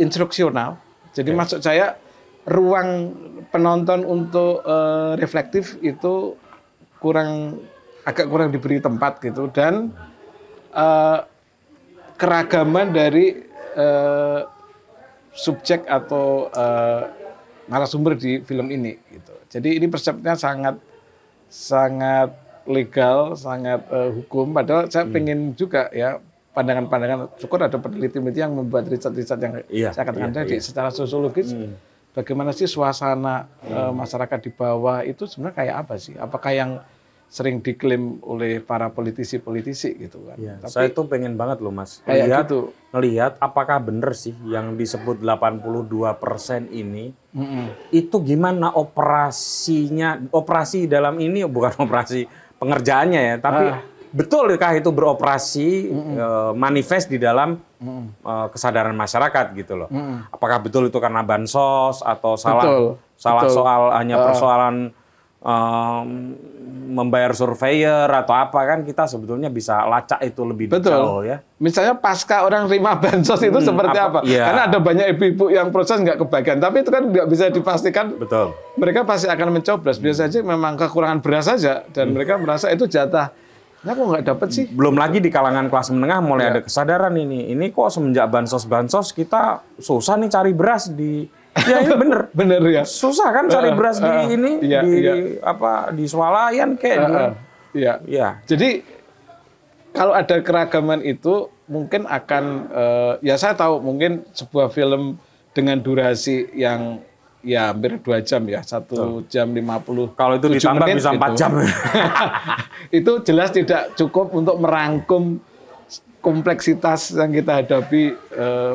instruksional. Jadi maksud saya ruang penonton untuk reflektif itu agak kurang diberi tempat gitu, dan keragaman dari subjek atau narasumber di film ini gitu. Jadi ini persepsinya sangat legal, sangat hukum, padahal saya pengen juga ya pandangan-pandangan, syukur ada peneliti-peneliti yang membuat riset-riset yang saya katakan tadi secara sosiologis. Bagaimana sih suasana masyarakat di bawah itu sebenarnya kayak apa sih? Apakah yang sering diklaim oleh para politisi-politisi gitu kan? Ya, tapi saya tuh pengen banget loh Mas, ngelihat apakah bener sih yang disebut 82% ini, itu gimana operasi dalam ini, bukan operasi pengerjaannya ya, tapi betulkah itu beroperasi manifest di dalam kesadaran masyarakat gitu loh. Apakah betul itu karena bansos atau salah soal hanya persoalan membayar surveyor atau apa, kan kita sebetulnya bisa lacak itu lebih jauh ya. Misalnya pasca orang terima bansos itu seperti apa? Iya. Karena ada banyak ibu-ibu yang proses nggak kebagian, tapi itu kan nggak bisa dipastikan. Betul. Mereka pasti akan mencoblos. Biasa saja memang kekurangan beras saja, dan mereka merasa itu jatah. Nah, kok nggak dapat sih? Belum lagi di kalangan kelas menengah mulai ada kesadaran ini. Ini kok semenjak bansos kita susah nih cari beras di. Ya ini bener ya. Susah kan cari beras di swalayan kayak Iya. Jadi kalau ada keragaman itu mungkin akan ya saya tahu mungkin sebuah film dengan durasi yang ya hampir 2 jam ya, 1 jam 50. Kalau itu ditambah bisa 4 jam. Itu jelas tidak cukup untuk merangkum kompleksitas yang kita hadapi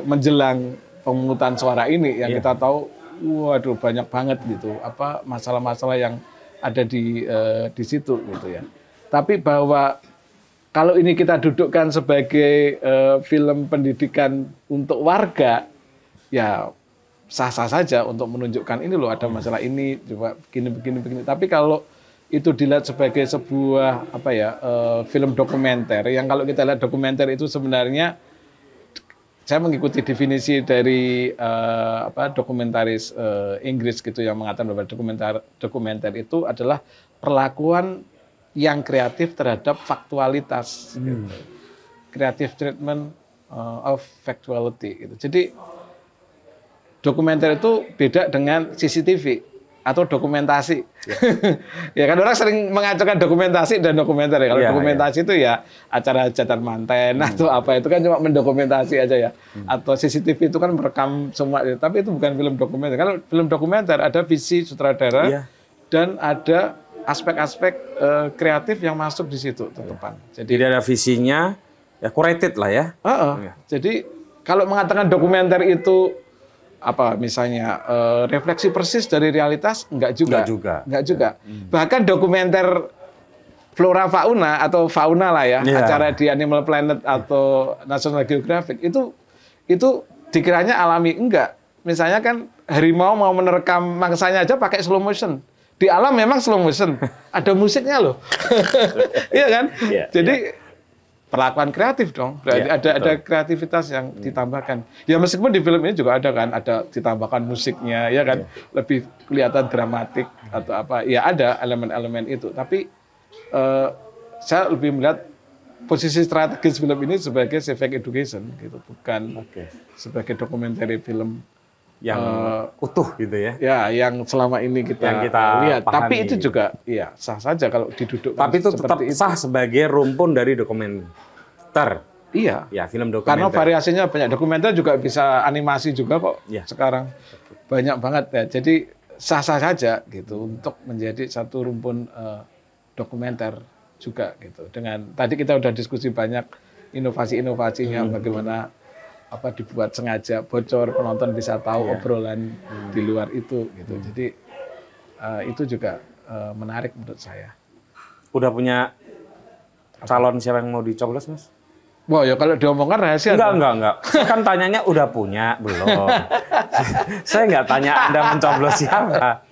menjelang pemungutan suara ini yang kita tahu, waduh banyak banget gitu, apa masalah-masalah yang ada di situ gitu ya. Tapi bahwa kalau ini kita dudukkan sebagai film pendidikan untuk warga, ya sah-sah saja untuk menunjukkan ini loh ada masalah ini, coba begini. Tapi kalau itu dilihat sebagai sebuah film dokumenter, yang kalau kita lihat dokumenter itu sebenarnya saya mengikuti definisi dari dokumentaris Inggris gitu yang mengatakan bahwa dokumenter itu adalah perlakuan yang kreatif terhadap faktualitas, gitu. Creative treatment of factuality. Gitu. Jadi dokumenter itu beda dengan CCTV atau dokumentasi. Ya kan orang sering mengacukan dokumentasi dan dokumenter ya. Kalau dokumentasi itu ya acara hajatan manten atau apa, itu kan cuma mendokumentasi aja ya. Atau CCTV itu kan merekam semua, tapi itu bukan film dokumenter. Kalau film dokumenter ada visi sutradara dan ada aspek-aspek kreatif yang masuk di situ tetepan. Jadi ada visinya, ya curated lah ya. Jadi kalau mengatakan dokumenter itu misalnya refleksi persis dari realitas, enggak juga. Bahkan dokumenter flora fauna atau fauna lah ya, acara di Animal Planet atau National Geographic itu dikiranya alami, enggak. Misalnya kan harimau mau menerkam mangsanya aja pakai slow motion. Di alam memang slow motion, ada musiknya loh. Iya kan? Jadi perlakuan kreatif dong, berarti ada kreativitas yang ditambahkan. Ya meskipun di film ini juga ada kan, ada ditambahkan musiknya, ya kan, lebih kelihatan dramatik atau apa. Ya ada elemen-elemen itu. Tapi saya lebih melihat posisi strategis film ini sebagai civic education, gitu, bukan sebagai dokumenter film yang utuh gitu ya. Ya, yang selama ini kita lihat. Pahami. Tapi itu juga ya sah saja kalau didudukkan. Tapi itu tetap sah sebagai rumpun dari dokumenter. Iya. Ya, film dokumenter. Karena variasinya banyak. Dokumenter juga bisa animasi juga kok. Ya. Sekarang banyak banget ya. Jadi sah-sah saja gitu untuk menjadi satu rumpun dokumenter juga gitu. Dengan tadi kita udah diskusi banyak inovasi-inovasinya, bagaimana dibuat sengaja bocor, penonton bisa tahu obrolan di luar itu gitu. Jadi itu juga menarik menurut saya. Udah punya calon siapa yang mau dicoblos, Mas? Wah, ya kalau diomongkan rahasia. Enggak. Saya kan tanyanya udah punya, belum. Saya nggak tanya Anda mencoblos siapa.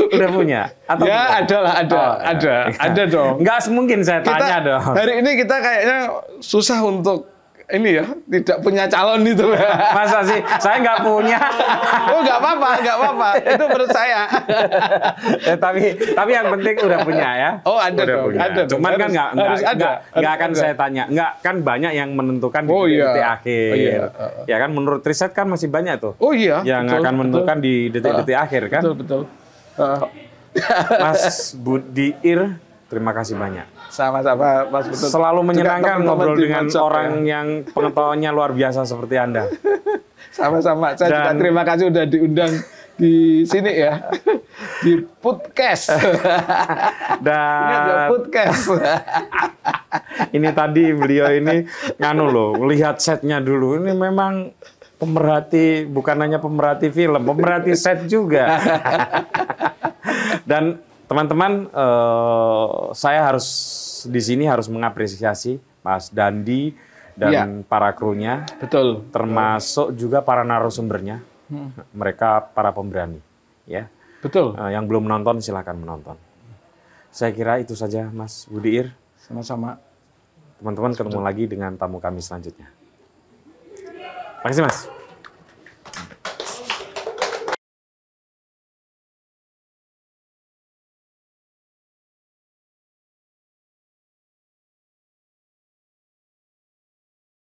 Udah punya? Atau ya, belum? ada dong. Nggak mungkin saya tanya dong. Hari ini kita kayaknya susah untuk ini ya, tidak punya calon itu. Masa sih? Saya nggak punya. Oh, nggak apa-apa. Itu menurut saya. Tapi yang penting udah punya ya. Oh, ada dong. Punya. Ada Cuman kan nggak akan saya tanya. Kan banyak yang menentukan di detik-detik akhir. Oh, iya. Ya kan menurut riset kan masih banyak tuh. Oh iya. Yang akan menentukan di detik-detik akhir kan. Betul. Mas Budiir, terima kasih banyak. Sama-sama, Mas Putut. Selalu menyenangkan ngobrol dengan orang ya. yang pengetahuannya luar biasa seperti Anda. Sama-sama. Saya juga terima kasih udah diundang di sini ya. Di podcast. Dan podcast. Ini tadi beliau ini nganu loh, lihat setnya dulu. Ini memang pemerhati, bukan hanya pemerhati film, pemerhati set juga. Dan teman-teman, saya harus di sini harus mengapresiasi Mas Dandi dan para krunya. Betul. Termasuk juga para narasumbernya. Mereka para pemberani, ya. Betul. Yang belum nonton silahkan menonton. Saya kira itu saja, Mas Budiir. Sama-sama. Teman-teman ketemu lagi dengan tamu kami selanjutnya. Terima kasih, Mas.